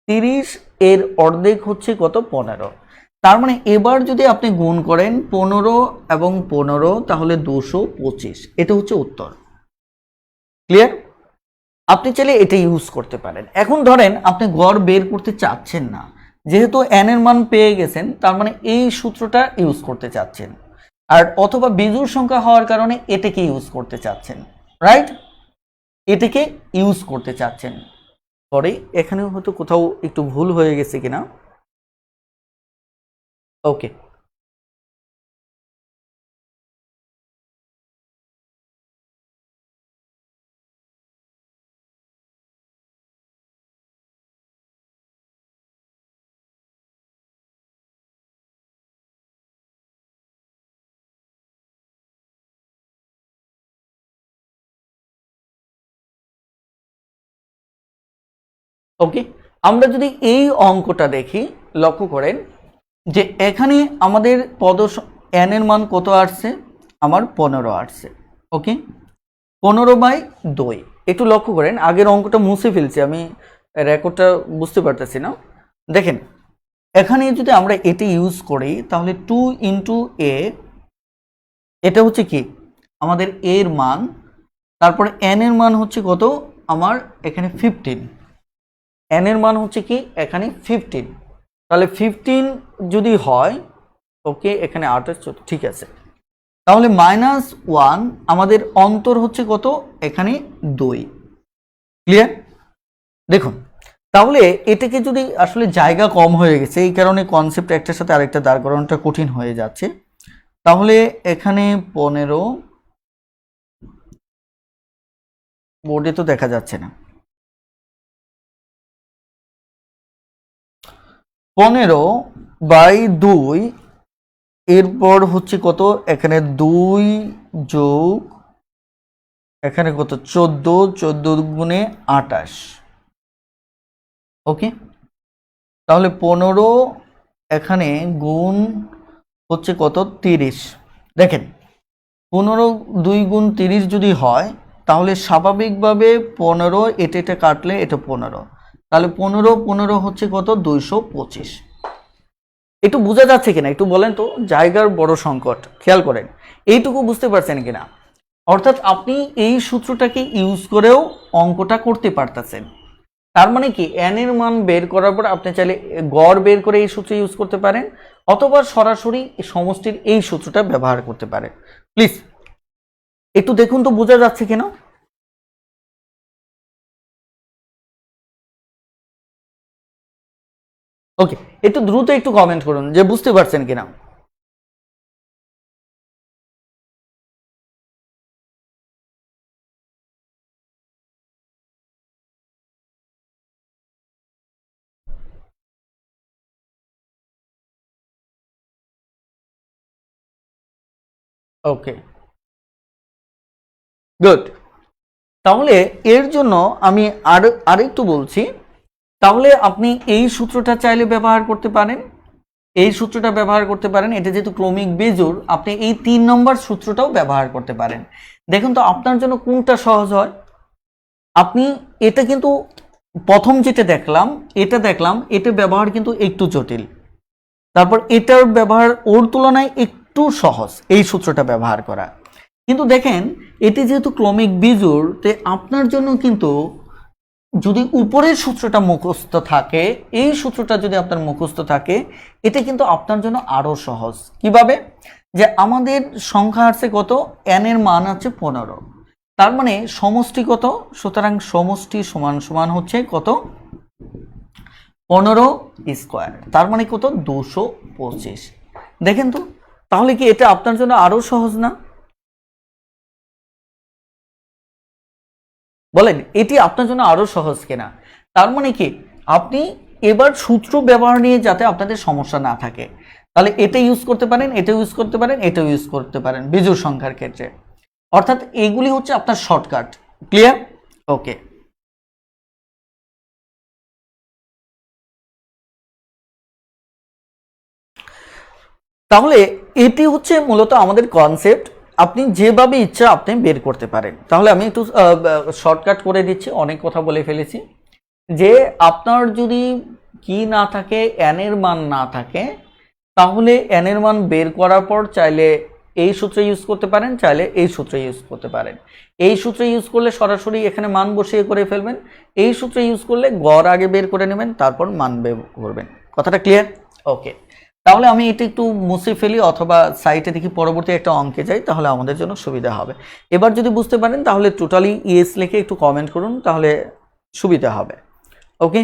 30 এর অর্ধেক হচ্ছে কত? 15। তার মানে এবার যদি আপনি গুণ করেন 15 এবং 15 তাহলে 225, এটা হচ্ছে উত্তর। ক্লিয়ার? আপনি চাইলে এটা ইউজ করতে পারেন। এখন ধরেন আপনি গড় বের করতে চাচ্ছেন না, যেহেতু n এর মান পেয়ে গেছেন তার মানে এই সূত্রটা ইউজ করতে চাচ্ছেন, আর অথবা বিজোড় সংখ্যা হওয়ার কারণে এটাকে ইউজ করতে চাচ্ছেন, রাইট? এটাকে ইউজ করতে চাচ্ছেন। পরে এখানেও হয়তো কোথাও একটু ভুল হয়ে গেছে কিনা। ওকে, ওকে। আমরা যদি এই অঙ্কটা দেখি, লক্ষ্য করেন যে এখানে আমাদের n এর মান কত আসছে? আমার 15 আসছে। ওকে, 15/2। একটু লক্ষ্য করেন, আগের অঙ্কটা মুছে ফেলছি আমি, রেকর্ডটা বুঝতে পারতেছি না। দেখেন এখানে যদি আমরা এটি ইউজ করি তাহলে 2 × a, এটা হচ্ছে কি আমাদের এর মান, তারপরে n এর মান হচ্ছে কত? আমার এখানে 15, n এর মান হচ্ছে কি এখানে 15, তাহলে 15 যদি হয়, ওকে এখানে 28, ঠিক আছে, তাহলে -1 আমাদের অন্তর হচ্ছে কত? এখানে 2। ক্লিয়ার? দেখুন তাহলে এটাকে যদি আসলে জায়গা কম হয়ে গেছে এই কারণে কনসেপ্ট একটার সাথে আরেকটা দাঁড় করানোটা কঠিন হয়ে যাচ্ছে, তাহলে এখানে 15, বোর্ডে তো দেখা যাচ্ছে না, 15/2 এরপর হচ্ছে কত, এখানে 2 যোগ এখানে কত 14, 14 গুণে 28। ওকে, তাহলে 15 এখানে গুণ হচ্ছে কত 30। দেখেন 15 2 গুণ 30 যদি হয় তাহলে স্বাভাবিকভাবে 15 এটা কাটলে এটা 15, তাহলে 15 হচ্ছে কত 225। একটু বোঝা যাচ্ছে কিনা একটু বলেন তো, জায়গার বড় সংকট, খেয়াল করেন এইটুকু বুঝতে পারছেন কিনা। অর্থাৎ আপনি এই সূত্রটাকে ইউজ করেও অঙ্কটা করতে পারতেছেন। তার মানে কি n এর মান বের করার পর আপনি চাইলে গড় বের করে এই সূত্র ইউজ করতে পারেন, অথবা সরাসরি সমষ্টির এই সূত্রটা ব্যবহার করতে পারেন। প্লিজ একটু দেখুন তো বোঝা যাচ্ছে কিনা। ওকে, একটু দ্রুত একটু কমেন্ট করুন যে বুঝতে পারছেন কিনা। ওকে, গুড। তাহলে এর জন্য আমি আরেকটু বলছি, তাহলে আপনি এই সূত্রটা চাইলে ব্যবহার করতে পারেন, এই সূত্রটা ব্যবহার করতে পারেন। এটা যেহেতু ক্রমিক বেজোড়, আপনি এই 3 নম্বর সূত্রটাও ব্যবহার করতে পারেন। দেখুন তো আপনার জন্য কোনটা সহজ হয়। আপনি এটা কিন্তু প্রথম যেটা দেখলাম এটা ব্যবহার কিন্তু একটু জটিল, তারপর এটার ব্যবহার ওর তুলনায় একটু সহজ এই সূত্রটা ব্যবহার করা। কিন্তু দেখেন এটি যেহেতু ক্রমিক বেজোড়, তাই আপনার জন্য কিন্তু যদি উপরের সূত্রটা মুখস্থ থাকে, এই সূত্রটা যদি আপনার মুখস্থ থাকে, এটা কিন্তু আপনার জন্য আরো সহজ। কিভাবে, যে আমাদের সংখ্যা আছে কত, n এর মান আছে 15, তার মানে সমষ্টি কত, সুতরাং সমষ্টি সমান সমান হচ্ছে কত 15 স্কয়ার, তার মানে কত 225। দেখেন তো, তাহলে কি এটা আপনার জন্য আরো সহজ না? বলেন এটি আপনার জন্য আরো সহজ কিনা। তার মানে কি আপনি এবার সূত্র ব্যবহার নিয়ে যাতে আপনাদের সমস্যা না থাকে, তাহলে এটা ইউজ করতে পারেন, এটা ইউজ করতে পারেন, এটা ইউজ করতে পারেন বিজোড় সংখ্যার ক্ষেত্রে। অর্থাৎ এগুলি হচ্ছে আপনার শর্টকাট। ক্লিয়ার? ওকে, তাহলে এটি হচ্ছে মূলত আমাদের কনসেপ্ট। আপনি যেভাবে ইচ্ছা আপনি বের করতে পারেন। তাহলে আমি একটু শর্টকাট করে দিচ্ছি, অনেক কথা বলে ফেলেছি। যে আপনার যদি কি না থাকে, n এর মান না থাকে, তাহলে n এর মান বের করার পর চাইলে এই সূত্র ইউজ করতে পারেন, চাইলে এই সূত্র ইউজ করতে পারেন। এই সূত্র ইউজ করলে সরাসরি এখানে মান বসিয়ে করে ফেলবেন, এই সূত্র ইউজ করলে গড় আগে বের করে নেবেন, তারপর মান বের করবেন। কথাটা ক্লিয়ার? ওকে, তাহলে আমি এটা একটু মুছে ফেলি অথবা সাইটে দেখি পরবর্তী একটা অঙ্কে যাই, তাহলে আমাদের জন্য সুবিধা হবে। এবার যদি বুঝতে পারেন তাহলে টোটালি ইয়েস লিখে একটু কমেন্ট করুন, তাহলে সুবিধা হবে। ওকে,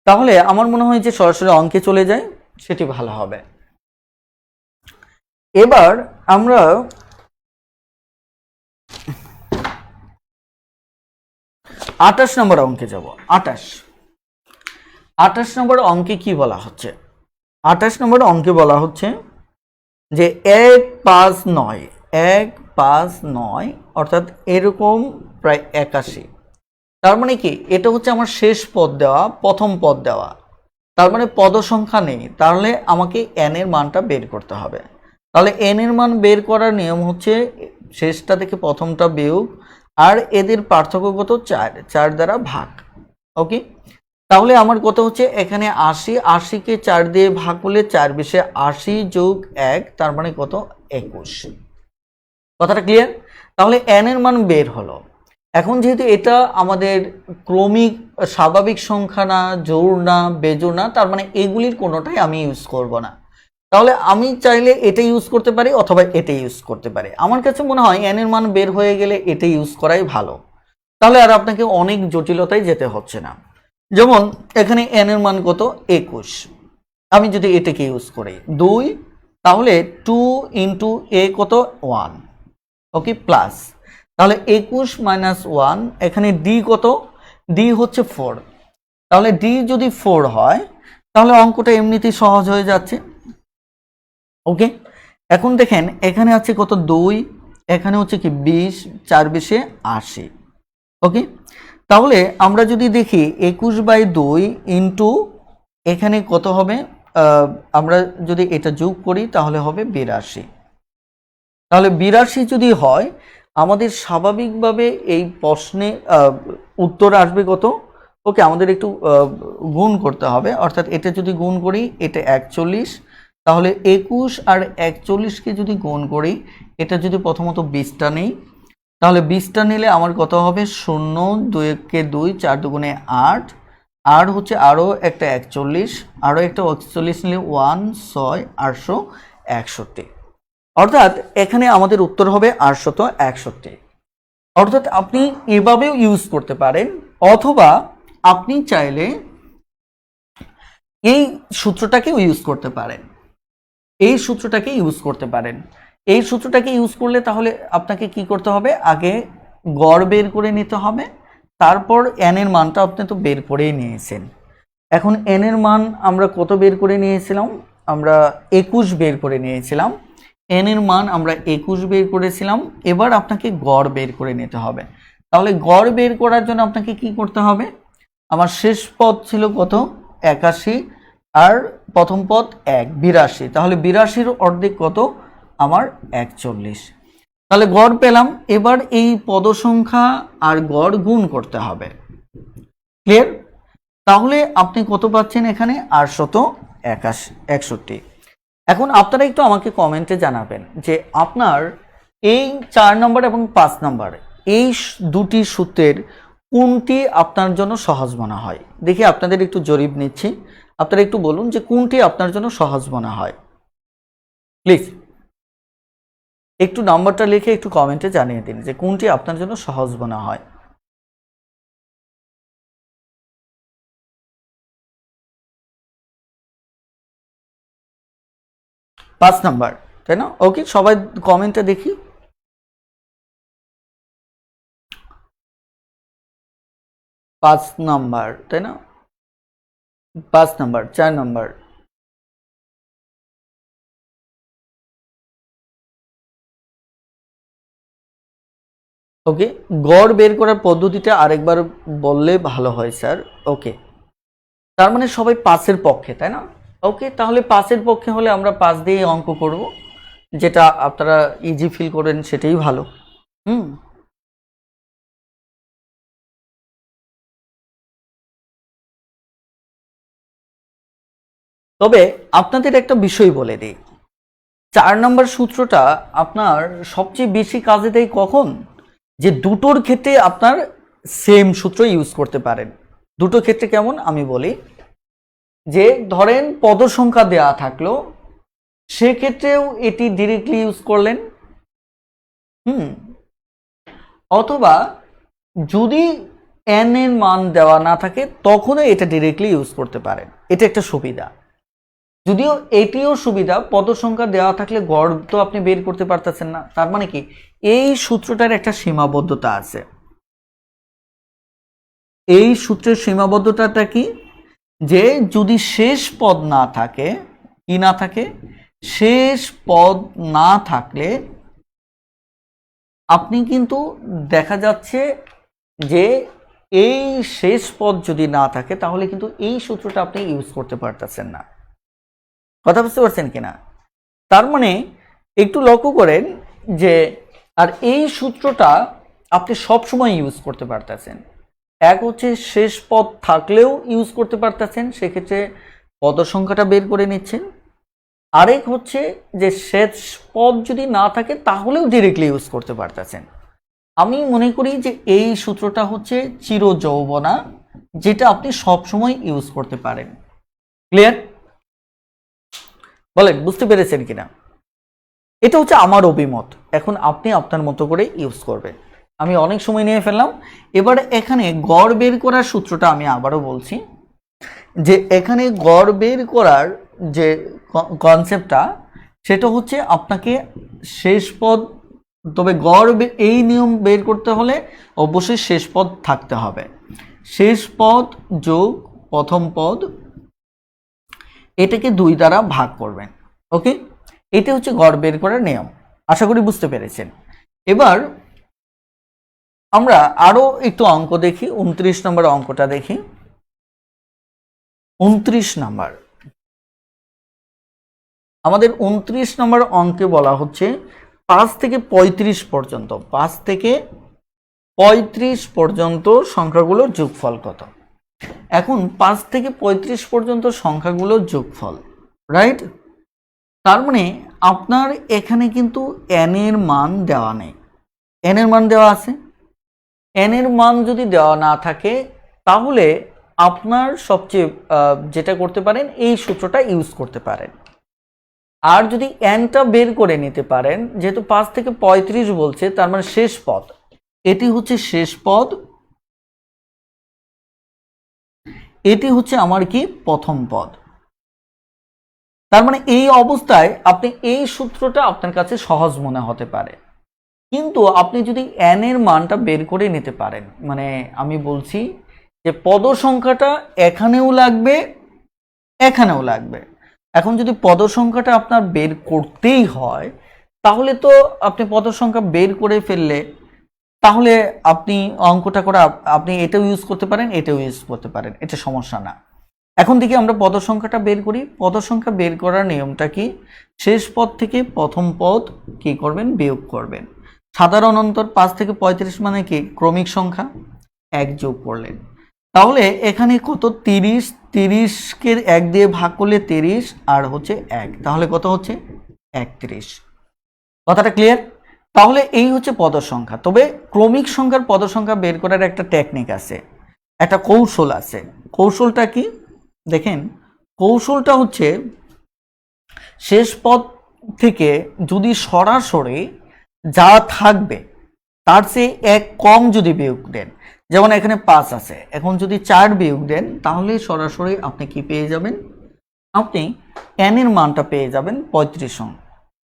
তাহলে আমার মনে হয় যে সরাসরি অঙ্কে চলে যায়, সেটি ভালো হবে। এবার আমরা 28 নম্বর অঙ্কে যাব। 28 নম্বর অঙ্কে কি বলা হচ্ছে? 28 নম্বর অঙ্কে বলা হচ্ছে যে 1, 5, 9, 1, 5, 9 অর্থাৎ এরকম প্রায় 81। তার মানে কি এটা হচ্ছে আমার শেষ পদ দেওয়া, প্রথম পদ দেওয়া, তার মানে পদ সংখ্যা নেই, তাহলে আমাকে n এর মানটা বের করতে হবে। তাহলে n এর মান বের করার নিয়ম হচ্ছে শেষটা থেকে প্রথমটা বিয়োগ, আর এদের পার্থক্য কত 4, 4 দ্বারা ভাগ। ওকে, তাহলে আমার কত হচ্ছে এখানে 80, 80কে 4 দিয়ে ভাগ করলে 4 বিশে 80 যোগ 1, তার মানে কত 21। কথাটা ক্লিয়ার? তাহলে n এর মান বের হলো। এখন যেহেতু এটা আমাদের ক্রমিক স্বাভাবিক সংখ্যা না, জোড় না, বেজোড় না, তার মানে এগুলির কোনোটাই আমি ইউজ করব না। তাহলে আমি চাইলে এটা ইউজ করতে পারি অথবা এটা ইউজ করতে পারি। আমার কাছে মনে হয় n এর মান বের হয়ে গেলে এটা ইউজ করাই ভালো, তাহলে আর আপনাকে অনেক জটিলতায় যেতে হচ্ছে না। যেমন এখানে n এর মান কত 21, আমি যদি এটাকে ইউজ করি 2, তাহলে 2 ইন্টু a কত 1। ওকে, প্লাস তাহলে 21 মাইনাস 1, এখানে d কত, d হচ্ছে 4, তাহলে d যদি 4 হয় তাহলে অঙ্কটা এমনিতেই সহজ হয়ে যাচ্ছে। ওকে, এখন দেখেন এখানে আছে কত 2, এখানে হচ্ছে কি 20, 4 20 80। ওকে, তাহলে আমরা যদি দেখি 21/2 ইন্টু এখানে কত হবে, আমরা যদি এটা যোগ করি তাহলে হবে 82। তাহলে 82 যদি হয়, আমাদের স্বাভাবিকভাবে এই প্রশ্নে উত্তর আসবে কত। ওকে, আমাদের একটু গুণ করতে হবে, অর্থাৎ এটা যদি গুণ করি এটা 41, তাহলে 21 আর 41কে যদি গুণ করি, এটা যদি প্রথমত 20টা নেই, তাহলে 20টা নিলে আমার কত হবে 0, 2 কে 2, 4 দুগুণে 8, আর হচ্ছে আরও একটা 41, আরও একটা 41 নিলে 1 6 861। অর্থাৎ এখানে আমাদের উত্তর হবে 861। অর্থাৎ আপনি এভাবেও ইউজ করতে পারেন, অথবা আপনি চাইলে এই সূত্রটাকেও ইউজ করতে পারেন। এই সূত্রটাকে ইউজ করতে পারেন। এই সূত্রটাকে ইউজ করলে তাহলে আপনাকে কি করতে হবে, আগে গড় বের করে নিতে হবে, তারপর এন এর মানটা আপনি তো বের করেই নিয়েছেন। এখন এন এর মান আমরা কত বের করে নিয়েছিলাম, আমরা 21 বের করে নিয়েছিলাম। এন এর মান আমরা 21 বের করেছিলাম। এবার আপনাকে গড় বের করে নিতে হবে। তাহলে গড় বের করার জন্য আপনাকে কি করতে হবে, আমার শেষ পদ ছিল কত 81, আর প্রথম পদ 1 82, তাহলে 82-র অর্ধেক কত আমার 41। তাহলে গড় পেলাম। এবার এই পদ সংখ্যা আর গড় গুণ করতে হবে। ক্লিয়ার? তাহলে আপনি কত পাচ্ছেন এখানে 861। এখন আপনারা একটু আমাকে কমেন্টে জানাবেন যে আপনার এই 4 নম্বর এবং 5 নম্বর এই দুটি সূত্রের কোনটি আপনার জন্য সহজ মনে হয়। দেখি আপনাদের একটু জরিপ নিচ্ছি, আপনারা একটু বলুন যে কোনটি আপনার জন্য সহজ মনে হয়। প্লিজ একটু নাম্বারটা লিখে একটু কমেন্টে জানিয়ে দিন যে কোনটি আপনার জন্য সহজ মনে হয়। পাঁচ নাম্বার, তাই না? ওকে, সবাই কমেন্টে দেখি। পাঁচ নাম্বার, তাই না? 5 নাম্বার, 4 নাম্বার। ওকে, গড় বের করার পদ্ধতিটা আরেকবার বললে ভালো হয় স্যার। ওকে, তার মানে সবাই 5-এর পক্ষে, তাই না? ওকে, তাহলে 5-এর পক্ষে হলে আমরা 5 দিয়ে অঙ্ক করব, যেটা আপনারা ইজি ফিল করেন সেটাই ভালো। তবে আপনাদের একটা বিষয় বলে দিই, 4 নম্বর সূত্রটা আপনার সবচেয়ে বেশি কাজে দেয় কখন, যে দুটোর ক্ষেত্রে আপনার সেম সূত্র ইউজ করতে পারেন। দুটো ক্ষেত্রে কেমন আমি বলি, যে ধরেন পদ সংখ্যা দেয়া থাকলো, সেক্ষেত্রেও এটি ডিরেক্টলি ইউজ করলেন। অথবা যদি এন এর মান দেওয়া না থাকে তখনও এটা ডিরেক্টলি ইউজ করতে পারেন। এটা একটা সুবিধা। যদিও এটিও সুবিধা, পদ সংখ্যা দেওয়া থাকলে গড় তো আপনি বের করতে পারতেছেন না। তার মানে কি, এই সূত্রটার একটা সীমাবদ্ধতা আছে। এই সূত্রের সীমাবদ্ধতাটা কি, যে যদি শেষ পদ না থাকে, কি না থাকে, শেষ পদ না থাকলে আপনি কিন্তু দেখা যাচ্ছে যে এই শেষ পদ যদি না থাকে তাহলে কিন্তু এই সূত্রটা আপনি ইউজ করতে পারতেছেন না। কথা বুঝতে পারছেন কিনা? তার মানে একটু লক্ষ্য করেন যে, আর এই সূত্রটা আপনি সব সময় ইউজ করতে পারতেছেন। এক হচ্ছে শেষ পদ থাকলেও ইউজ করতে পারতেছেন, সেক্ষেত্রে পদ সংখ্যাটা বের করে নিচ্ছেন। আরেক হচ্ছে যে শেষ পদ যদি না থাকে তাহলেও ডিরেক্টলি ইউজ করতে পারতেছেন। আমি মনে করি যে এই সূত্রটা হচ্ছে চিরযৌবনা, যেটা আপনি সব সময় ইউজ করতে পারেন। ক্লিয়ার? বলেন বুঝতে পেরেছেন কিনা? এটা হচ্ছে আমার অভিমত। এখন আপনি আপনার মতো করে ইউজ করবেন। আমি অনেক সময় নিয়ে ফেললাম। এবার এখানে গড় বের করার সূত্রটা আমি আবারও বলছি, যে এখানে গড় বের করার যে কনসেপ্টটা, সেটা হচ্ছে আপনাকে শেষ পদ, তবে গড় এই নিয়ম বের করতে হলে অবশ্যই শেষ পদ থাকতে হবে। শেষ পদ যোগ প্রথম পদ এটাকে 2 দ্বারা ভাগ করবেন। ওকে, এটা হচ্ছে গড় বের করার নিয়ম। আশা করি বুঝতে পেরেছেন। এবার আমরা আরো একটু অঙ্ক দেখি। 29 নম্বর অঙ্কটা দেখি। 29 নম্বর, আমাদের 29 নম্বর অঙ্কে বলা হচ্ছে 5 থেকে 35 পর্যন্ত, 5 থেকে 35 পর্যন্ত সংখ্যাগুলোর যোগফল কত। এখন 5 থেকে 35 পর্যন্ত সংখ্যাগুলোর যোগফল, রাইট? তার মানে আপনার এখানে কিন্তু n এর মান দেওয়া নেই। n এর মান দেওয়া আছে। n এর মান যদি দেওয়া না থাকে তাহলে আপনার সবচেয়ে যেটা করতে পারেন, এই সূত্রটা ইউজ করতে পারেন। আর যদি nটা বের করে নিতে পারেন, যেহেতু 5 থেকে 35 বলছে, তার মানে শেষ পদ, এটি হচ্ছে শেষ পদ, এটি হচ্ছে আমার কি প্রথম পদ। তার মানে এই অবস্থায় আপনি এই সূত্রটা আপনার কাছে সহজ মনে হতে পারে, কিন্তু আপনি যদি n এর মানটা বের করে নিতে পারেন, মানে আমি বলছি যে পদ সংখ্যাটা এখানেও লাগবে, এখানেও লাগবে। এখন যদি পদ সংখ্যাটা আপনার বের করতেই হয়, তাহলে তো আপনি পদ সংখ্যা বের করে ফেললে তাহলে আপনি অঙ্কটা করে আপনি এটাও ইউজ করতে পারেন, এটাও ইউজ করতে পারেন, এটা সমস্যা না। এখন দেখি আমরা পদ সংখ্যাটা বের করি। পদ সংখ্যা বের করার নিয়মটা কি? শেষ পদ থেকে প্রথম পদ কি করবেন? বিয়োগ করবেন। সাধারণ অন্তর 5 থেকে 35 মানে কি? ক্রমিক সংখ্যা, 1 যোগ করলেন। তাহলে এখানে কত? 30, 30কে 1 দিয়ে ভাগ করলে 30 আর হচ্ছে 1, তাহলে কত হচ্ছে? 31। কথাটা ক্লিয়ার? তাহলে এই হচ্ছে পদ সংখ্যা। তবে ক্রমিক সংখ্যার পদ সংখ্যা বের করার একটা টেকনিক আছে, একটা কৌশল আছে। কৌশলটা কি দেখেন? কৌশলটা হচ্ছে শেষ পদ থেকে যদি সরাসরি যা থাকবে তার চেয়ে 1 কম যদি বিয়োগ দেন, যেমন এখানে 5 আছে, এখন যদি 4 বিয়োগ দেন, তাহলে সরাসরি আপনি কি পেয়ে যাবেন? আপনি n এর মানটা পেয়ে যাবেন 35,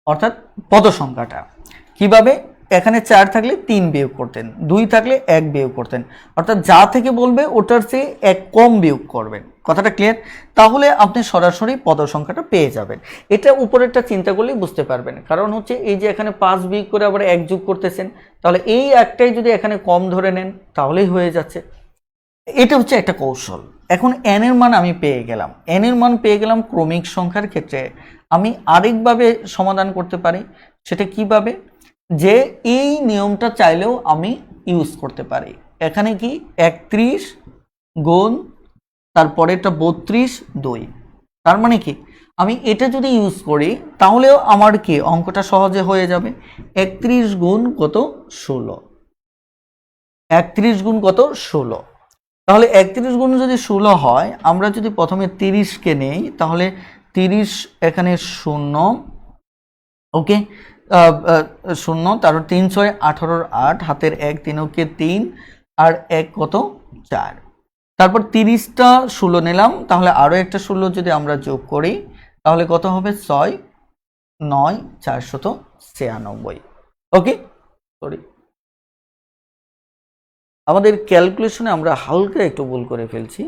অর্থাৎ পদ সংখ্যাটা। কিভাবে? এখানে 4 থাকলে 3 বিয়োগ করতেন, 2 থাকলে 1 বিয়োগ করতেন, অর্থাৎ যা থেকে বলবে ওটার চেয়ে 1 কম বিয়োগ করবেন। কথাটা ক্লিয়ার? তাহলে আপনি সরাসরি পদ সংখ্যাটা পেয়ে যাবেন। এটা উপরেরটা চিন্তা করলেই বুঝতে পারবেন। কারণ হচ্ছে এই যে এখানে 5 বিয়োগ করে আবার 1 যোগ করতেছেন, তাহলে এই একটাই যদি এখানে কম ধরে নেন তাহলেই হয়ে যাচ্ছে। এটা হচ্ছে একটা কৌশল। এখন n এর মান আমি পেয়ে গেলাম, n এর মান পেয়ে গেলাম। ক্রমিক সংখ্যার ক্ষেত্রে আমি আরেকভাবে সমাধান করতে পারি। সেটা কিভাবে? যে এই নিয়মটা চাইলেও আমি ইউজ করতে পারি। এখানে কি 31 গুণ তারপরেটা 32, 2, তার মানে কি আমি এটা যদি ইউজ করি তাহলেও আমার কি অঙ্কটা সহজে হয়ে যাবে। 31 গুণ কত? 16। 31 গুণ কত? 16। তাহলে 31 গুণ যদি 16 হয়, আমরা যদি প্রথমে 30কে নেই, তাহলে 30 এখানে 0, ওকে, 0, তারপর 3 6 18, 8 হাতের 1, 3 ওকে 3 আর 1 কত? 4। তারপর 30টা 16 নিলাম, তাহলে আরো একটা 16 যদি আমরা যোগ করি তাহলে কত হবে? 6 9 496। ওকে, সরি, আমাদের ক্যালকুলেশনে আমরা হালকা একটু ভুল করে ফেলছি।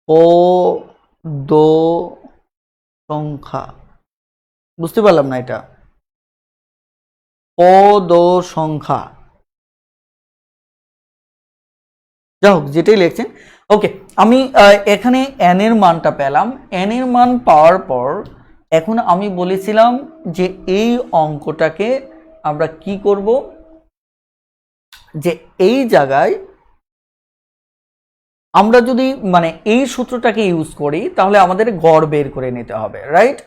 পদ সংখ্যা, বুঝতে পারলাম না এটা। পদ সংখ্যা, যাই হোক যেটাই লিখছেন। ওকে, আমি এখানে n এর মানটা পেলাম। n এর মান পাওয়ার পর এখন আমি বলেছিলাম যে এই অঙ্কটাকে আমরা কি করব, যে এই জায়গায় আমরা যদি মানে এই সূত্রটাকে ইউজ করি তাহলে আমাদের গড় বের করে নিতে হবে, রাইট?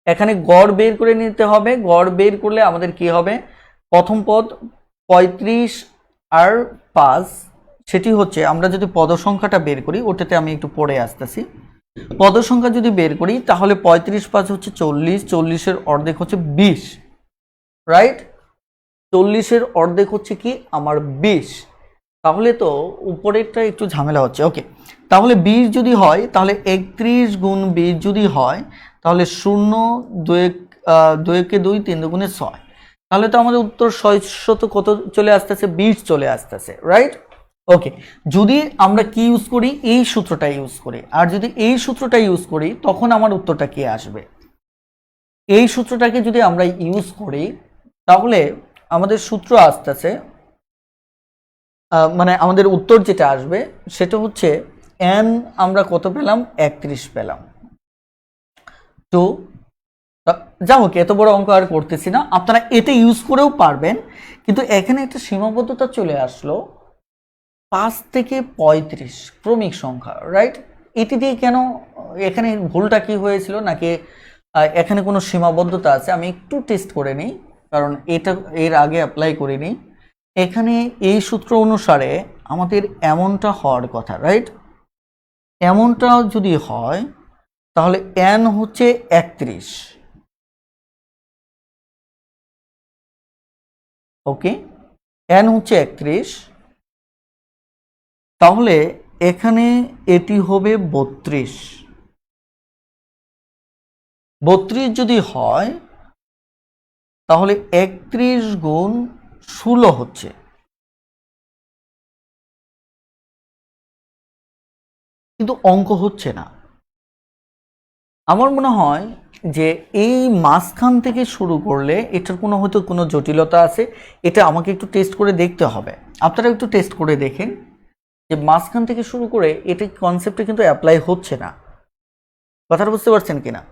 এখানে গড় বের করে নিতে হবে। গড় বের করলে আমাদের কি হবে? প্রথম পদ 35 আর 5, সেটি হচ্ছে আমরা যদি পদ সংখ্যাটা বের করি, ওটাতে আমি একটু পরে আসতেছি। পদ সংখ্যা যদি বের করি তাহলে 35 5 হচ্ছে 40, 40-এর অর্ধেক হচ্ছে 20, রাইট? 40-এর অর্ধেক হচ্ছে কি আমার 20। তাহলে তো উপরেরটা একটু ঝামেলা হচ্ছে। ওকে, তাহলে 20 যদি হয় তাহলে 31 গুণ 20 যদি হয় তাহলে 0 2 2 কে 2, 3 দুগুণে 6, তাহলে তো আমাদের উত্তর 600 কত চলে আসতেছে, 20 চলে আসতেছে, রাইট? ওকে, যদি আমরা কি ইউজ করি, এই সূত্রটা ইউজ করি, আর যদি এই সূত্রটা ইউজ করি তখন আমার উত্তরটা কি আসবে? এই সূত্রটাকে যদি আমরা ইউজ করি তাহলে আমাদের সূত্র আসতেছে, মানে আমাদের উত্তর যেটা আসবে সেটা হচ্ছে n আমরা কত পেলাম, 31 পেলাম। তো যা হোক, এত বড় অঙ্ক আর করতেছি না, আপনারা এটা ইউজ করেও পারবেন, কিন্তু এখানে একটা সীমাবদ্ধতা চলে আসলো, 5 থেকে 35 ক্রমিক সংখ্যা, রাইট? এটি দিয়ে কেন, এখানে ভুলটা কি হয়েছিল, নাকি এখানে কোনো সীমাবদ্ধতা আছে? আমি একটু টেস্ট করে নিই, কারণ এটা এর আগে অ্যাপ্লাই করিনি। এখানে এই সূত্র অনুসারে আমাদের এমনটা হওয়ার কথা, রাইট? এমনটা যদি হয় তাহলে n হচ্ছে 31, ওকে, n হচ্ছে 31, তাহলে এখানে এটি হবে 32। 32 যদি হয় তাহলে 31 গুণ 16 হচ্ছে, কিন্তু অঙ্ক হচ্ছে না। আমার মনে হয় যে এই মাঝখান থেকে শুরু করলে এটার হয়তো কোনো জটিলতা আছে, এটা আমাকে একটু টেস্ট করে দেখতে হবে। আপনারা একটু টেস্ট করে দেখেন যে মাঝখান থেকে শুরু করে এটা কনসেপ্টে কিন্তু অ্যাপ্লাই হচ্ছে না। কথাটা বুঝতে পারছেন কিনা?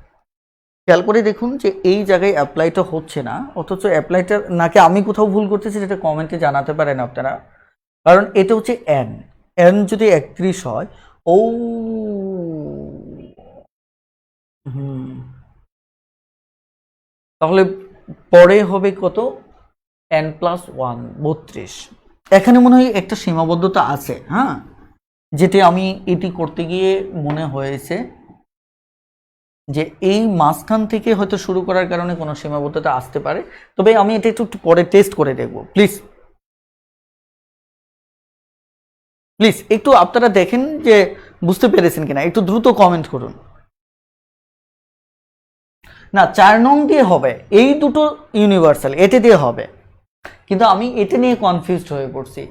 খেয়াল করে দেখুন যে এই জায়গায় অ্যাপ্লাইটা হচ্ছে না, অথচ অ্যাপ্লাইটা নাকি আমি কোথাও ভুল করতেছি, সেটা কমেন্টে জানাতে পারেন আপনারা। কারণ এটা হচ্ছে n যদি 31 হয়, ও তাহলে পরে হবে কত, n+1, 32। এখানে মনে হয় একটা সীমাবদ্ধতা আছে, হ্যাঁ, যেটি আমি এটি করতে গিয়ে মনে হয়েছে যে এই মাঝখান থেকে হয়তো শুরু করার কারণে কোনো সীমাবদ্ধতা আসতে পারে। তবে আমি এটা একটু পরে টেস্ট করে দেখব। প্লিজ প্লিজ একটু আপনারা দেখেন যে বুঝতে পেরেছেন কিনা, একটু দ্রুত কমেন্ট করুন। না, 4 নং দিয়ে হবে, এই দুটো ইউনিভার্সাল, এটা দিয়ে হবে, কিন্তু আমি এটা নিয়ে কনফিউজড হয়ে পড়ছি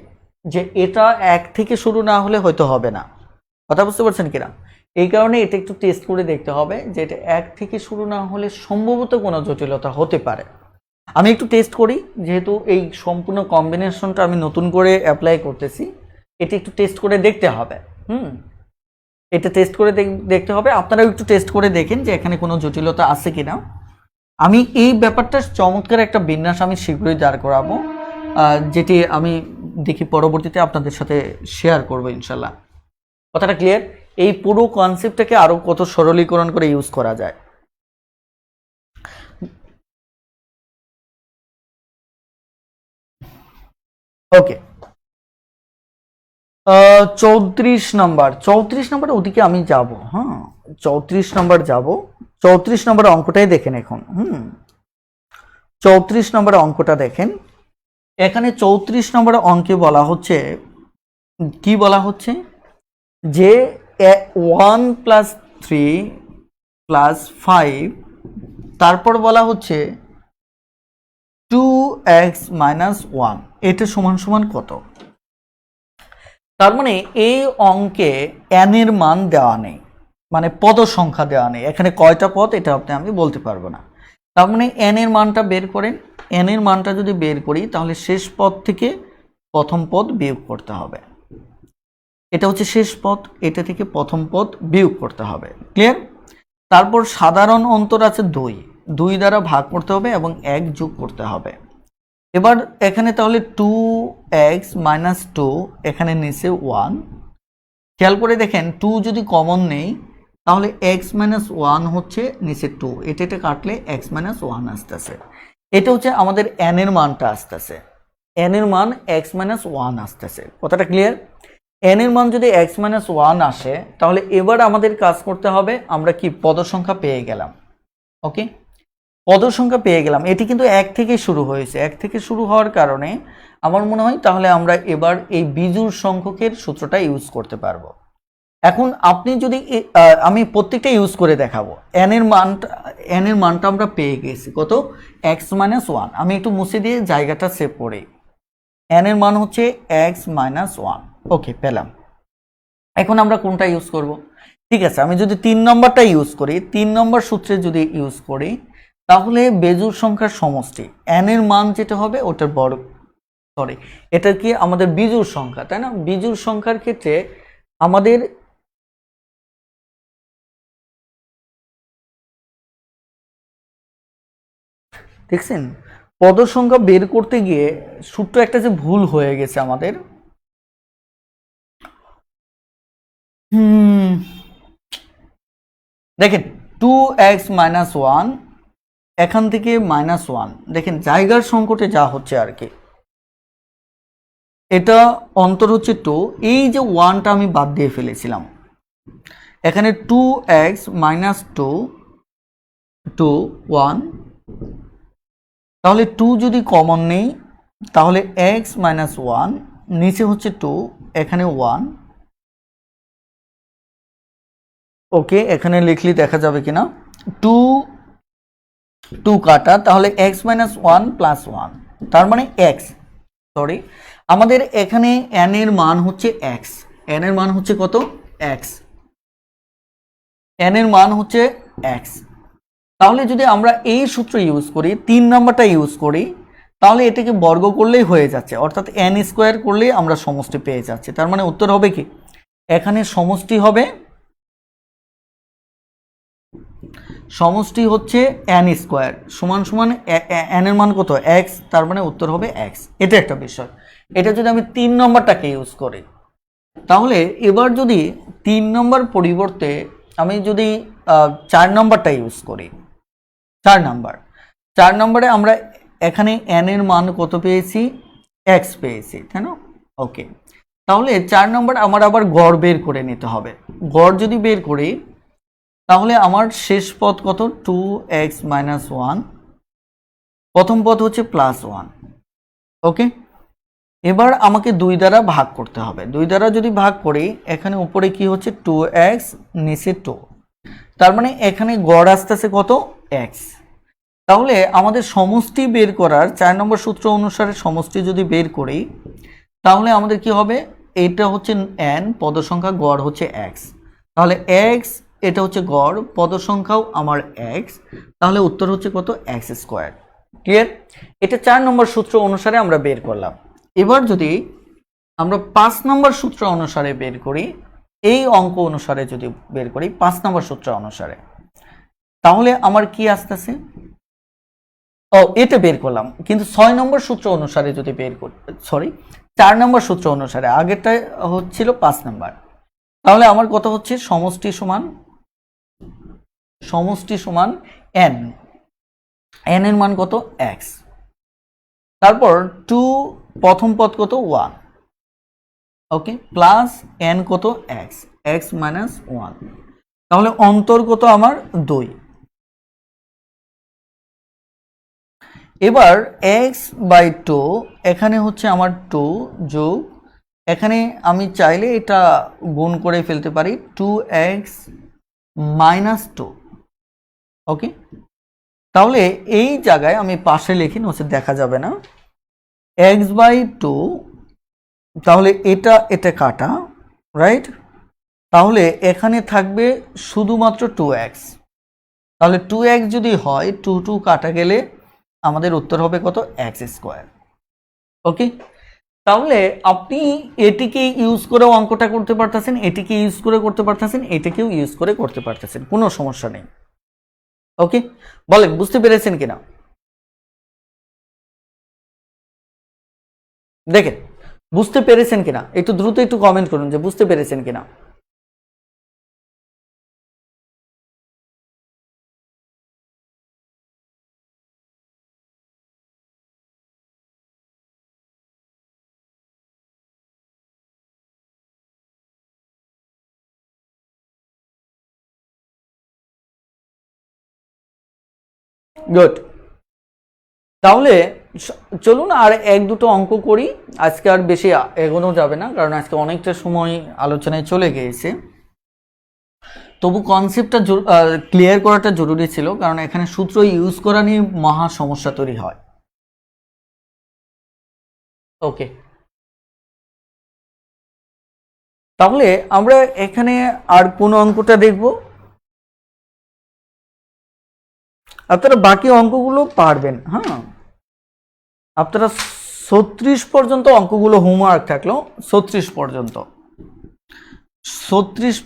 যে এটা 1 থেকে শুরু না হলে হয়তো হবে না। কথা বুঝতে পারছেন কিনা? এই কারণে এটা একটু টেস্ট করে দেখতে হবে যে এটা 1 থেকে শুরু না হলে সম্ভবত কোনো জটিলতা হতে পারে। আমি একটু টেস্ট করি, যেহেতু এই সম্পূর্ণ কম্বিনেশনটা আমি নতুন করে অ্যাপ্লাই করতেছি, এটা একটু টেস্ট করে দেখতে হবে। এটা টেস্ট করে দেখতে হবে। আপনারাও একটু টেস্ট করে দেখেন যে এখানে কোনো জটিলতা আছে কিনা। আমি এই ব্যাপারটা চমৎকার একটা বিন্যাস আমি শীঘ্রই দাঁড় করাবো, যেটি আমি দেখি পরবর্তীতে আপনাদের সাথে শেয়ার করবো ইনশাল্লাহ। কথাটা ক্লিয়ার? এই পুরো কনসেপ্টটাকে আরো কত সরলীকরণ করে ইউজ করা যায়। ওকে, 34 নাম্বার ওদিকে আমি যাব। হ্যাঁ, 34 নাম্বার যাব। 34 নম্বর অঙ্কটাই দেখেন এখন। 34 নম্বর অঙ্কটা দেখেন। এখানে 34 নম্বর অঙ্কে বলা হচ্ছে, কি বলা হচ্ছে, যে 1 + 3 + 5, তারপর বলা হচ্ছে 2x - 1, এটা সমান সমান কত? তার মানে এই অঙ্কে n এর মান দেওয়া নেই, মানে পদ সংখ্যা দেওয়া নেই। এখানে কয়টা পদ এটা আমি বলতে পারবো না। তার মানে n এর মানটা বের করেন। n এর মানটা যদি বের করি তাহলে শেষ পদ থেকে প্রথম পদ বিয়োগ করতে হবে। এটা হচ্ছে শেষ পদ, এটা থেকে প্রথম পদ বিয়োগ করতে হবে। ক্লিয়ার? তারপর সাধারণ অন্তর আছে 2 দ্বারা ভাগ করতে হবে এবং 1 যোগ করতে হবে। এবার এখানে তাহলে 2x - 2, এখানে নিচে 1। খেয়াল করে দেখেন 2 যদি কমন নেই তাহলে x - 1 হচ্ছে নিচে 2, এটা কাটলে x - 1 আসতেছে। এটা হচ্ছে আমাদের n এর মানটা আসতেছে, n এর মান x - 1 আসতেছে। কথাটা ক্লিয়ার? n এর মান যদি x - 1 আসে তাহলে এবার আমাদের কাজ করতে হবে, আমরা কি পদ সংখ্যা পেয়ে গেলাম। ওকে, পদ সংখ্যা পেয়ে গেলাম। এটি কিন্তু 1 থেকে শুরু হয়েছে, 1 থেকে শুরু হওয়ার কারণে আমার মনে হয় তাহলে আমরা এবার এই বিজোড় সংখ্যকের সূত্রটা ইউজ করতে পারবো। এখন আপনি যদি আমি প্রত্যেকটা ইউজ করে দেখাবো, n এর মানটা এন এর মানটা আমরা পেয়ে গেছি কত, এক্স মাইনাস ওয়ান। আমি একটু মুছে দিয়ে জায়গাটা সেভ করি। এন এর মান হচ্ছে এক্স মাইনাস ওয়ান। ওকে, পেলাম। এখন আমরা কোনটা ইউজ করব? ঠিক আছে, আমি যদি 3 নম্বরটা ইউজ করি, 3 নম্বর সূত্রে যদি ইউজ করি, তাহলে বেজোড় সংখ্যার সমষ্টি এন এর মান যেটা হবে ওটার বর্গ, সরি এটা কি আমাদের বিজোড় সংখ্যা, তাই না? বিজোড় সংখ্যার ক্ষেত্রে আমাদের দেখছেন পদ সংখ্যা বের করতে গিয়ে সূত্র একটা যে ভুল হয়ে গেছে আমাদের। দেখেন 2x মাইনাস ওয়ান, এখান থেকে মাইনাস ওয়ান, দেখেন জায়গার সংকটে যা হচ্ছে আর কি। এটা অন্তর হচ্ছে 2, এই যে ওয়ানটা আমি বাদ দিয়ে ফেলেছিলাম, এখানে 2x মাইনাস 2 1, তাহলে 2 যদি কমন নেই তাহলে x মাইনাস ওয়ান, নিচে হচ্ছে 2, এখানে 1। ওকে, এখানে লিখলে দেখা যাবে কিনা, 2 কাটা, তাহলে x minus one plus one, তার মানে x, সরি আমাদের এখানে n এর মান হচ্ছে x, n এর মান হচ্ছে কত, x, n এর মান হচ্ছে x। তাহলে যদি আমরা এই সূত্র ইউজ করি, 3 নাম্বারটা ইউজ করি, তাহলে এটাকে বর্গ করলেই হয়ে যাচ্ছে, অর্থাৎ n স্কোয়ার করলেই আমরা সমষ্টি পেয়ে যাচ্ছি। তার মানে উত্তর হবে কি, এখানে সমষ্টি হবে, সমষ্টি হচ্ছে n স্কোয়ার সমান সমান n এর মান কত, x, তার মানে উত্তর হবে x। এটা একটা বিষয়। এটা যদি আমি 3 নম্বরটাকে ইউজ করি, তাহলে এবার যদি 3 নম্বর পরিবর্তে আমি যদি 4 নম্বরটা ইউজ করি, 4 নম্বরে আমরা এখানে n এর মান কত পেয়েছি, x পেয়েছি, তাই না? ওকে, তাহলে 4 নম্বর আমার আবার গড় বের করে নিতে হবে। গড় যদি বের করি তাহলে আমার শেষ পদ কত, 2x মাইনাস ওয়ান, প্রথম পদ হচ্ছে প্লাস ওয়ান। ওকে, এবার আমাকে 2 দ্বারা ভাগ করতে হবে। 2 দ্বারা যদি ভাগ করি, এখানে উপরে কি হচ্ছে 2x, নিচে 2, তার মানে এখানে গড় আসতেছে কত, x। তাহলে আমাদের সমষ্টি বের করার 4 নম্বর সূত্র অনুসারে সমষ্টি যদি বের করি, তাহলে আমাদের কি হবে, এটা হচ্ছে n, পদ সংখ্যা, গড় হচ্ছে x, তাহলে x, এটা হচ্ছে গড়, পদ সংখ্যাও আমার x, তাহলে উত্তর হচ্ছে কত, x স্কোয়ার। ক্লিয়ার? এটা 4 নম্বর সূত্র অনুসারে আমরা বের করলাম। এবার যদি আমরা 5 নম্বর সূত্র অনুসারে বের করি, এই অঙ্ক অনুসারে যদি বের করি 5 নম্বর সূত্র অনুসারে, তাহলে আমার কি আসতেছে, এটা বের করলাম, কিন্তু 6 নম্বর সূত্র অনুসারে যদি বের করি, সরি 4 নম্বর সূত্র অনুসারে, আগেরটা হচ্ছিল 5 নম্বর, তাহলে আমার কত হচ্ছে, সমষ্টি সমান n, n এর মান কত, x, তারপর 2, প্রথম পদ কত, 1, ওকে, প্লাস n কত, x মাইনাস 1, তাহলে অন্তর কত আমার 2। এবার x বাই 2, এখানে হচ্ছে আমার 2 যোগ, এখানে আমি চাইলে এটা গুণ করে ফেলতে পারি, 2x মাইনাস 2। ওকে, তাহলে এই জায়গায় আমি পাশে লিখি, নচেত দেখা যাবে না, x বাই 2, তাহলে এটা কাটা, রাইট? তাহলে এখানে থাকবে শুধুমাত্র 2x, তাহলে 2x যদি হয়, 2 কাটা গেলে আমাদের উত্তর হবে কত, x স্কোয়ার। ওকে, তাহলে আপনি এটিকে ইউজ করে অঙ্কটা করতে পারতেছেন, এটিকে ইউজ করে করতে পারতেছেন, এটাকেও ইউজ করে করতে পারতেছেন, কোনো সমস্যা নেই। ওকে, বলেন বুঝতে পেরেছেন কিনা? দেখেন বুঝতে পেরেছেন কিনা, একটু দ্রুত একটু কমেন্ট করুন যে বুঝতে পেরেছেন কিনা। গুড, তাহলে চলুন আর 1-2টো অঙ্ক করি, আজকে আর বেশি এগোনো যাবে না, কারণ আজকে অনেকটা সময় আলোচনায় চলে গিয়েছে। তবু কনসেপ্টটা ক্লিয়ার করাটা জরুরি ছিল, কারণ এখানে সূত্র ইউজ করা নিয়ে মহা সমস্যা তৈরি হয়। ওকে, তাহলে আমরা এখানে আর কোন অঙ্কটা দেখব? আপনারা বাকি অঙ্কগুলো পারবেন। হ্যাঁ, আপনারা 36 পর্যন্ত অঙ্কগুলো হোমওয়ার্ক থাকলো, 36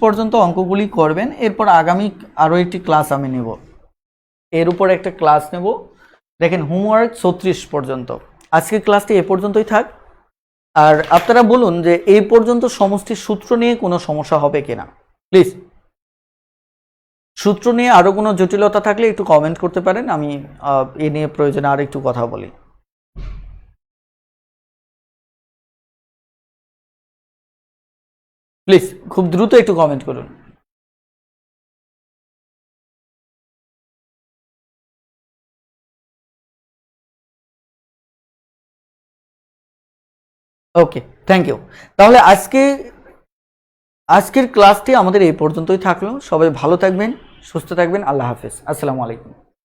পর্যন্ত অঙ্কগুলি করবেন। এরপর আগামী আরও একটি ক্লাস আমি নেব, এর উপর একটা ক্লাস নেব। দেখেন, হোমওয়ার্ক 36 পর্যন্ত। আজকের ক্লাসটি এ পর্যন্তই থাক। আর আপনারা বলুন যে এই পর্যন্ত সমষ্টির সূত্র নিয়ে কোনো সমস্যা হবে কিনা, প্লিজ। সূত্র নিয়ে আরো কোনো জটিলতা থাকলে একটু কমেন্ট করতে পারেন, আমি এ নিয়ে প্রয়োজনে আর একটু কথা বলি। প্লিজ খুব দ্রুত একটু কমেন্ট করুন। ওকে, থ্যাংক ইউ। তাহলে আজকের ক্লাসটি আমাদের এই পর্যন্তই থাকলো। সবাই ভালো থাকবেন, সুস্থ থাকবেন। আল্লাহ হাফেজ, আসসালামু আলাইকুম।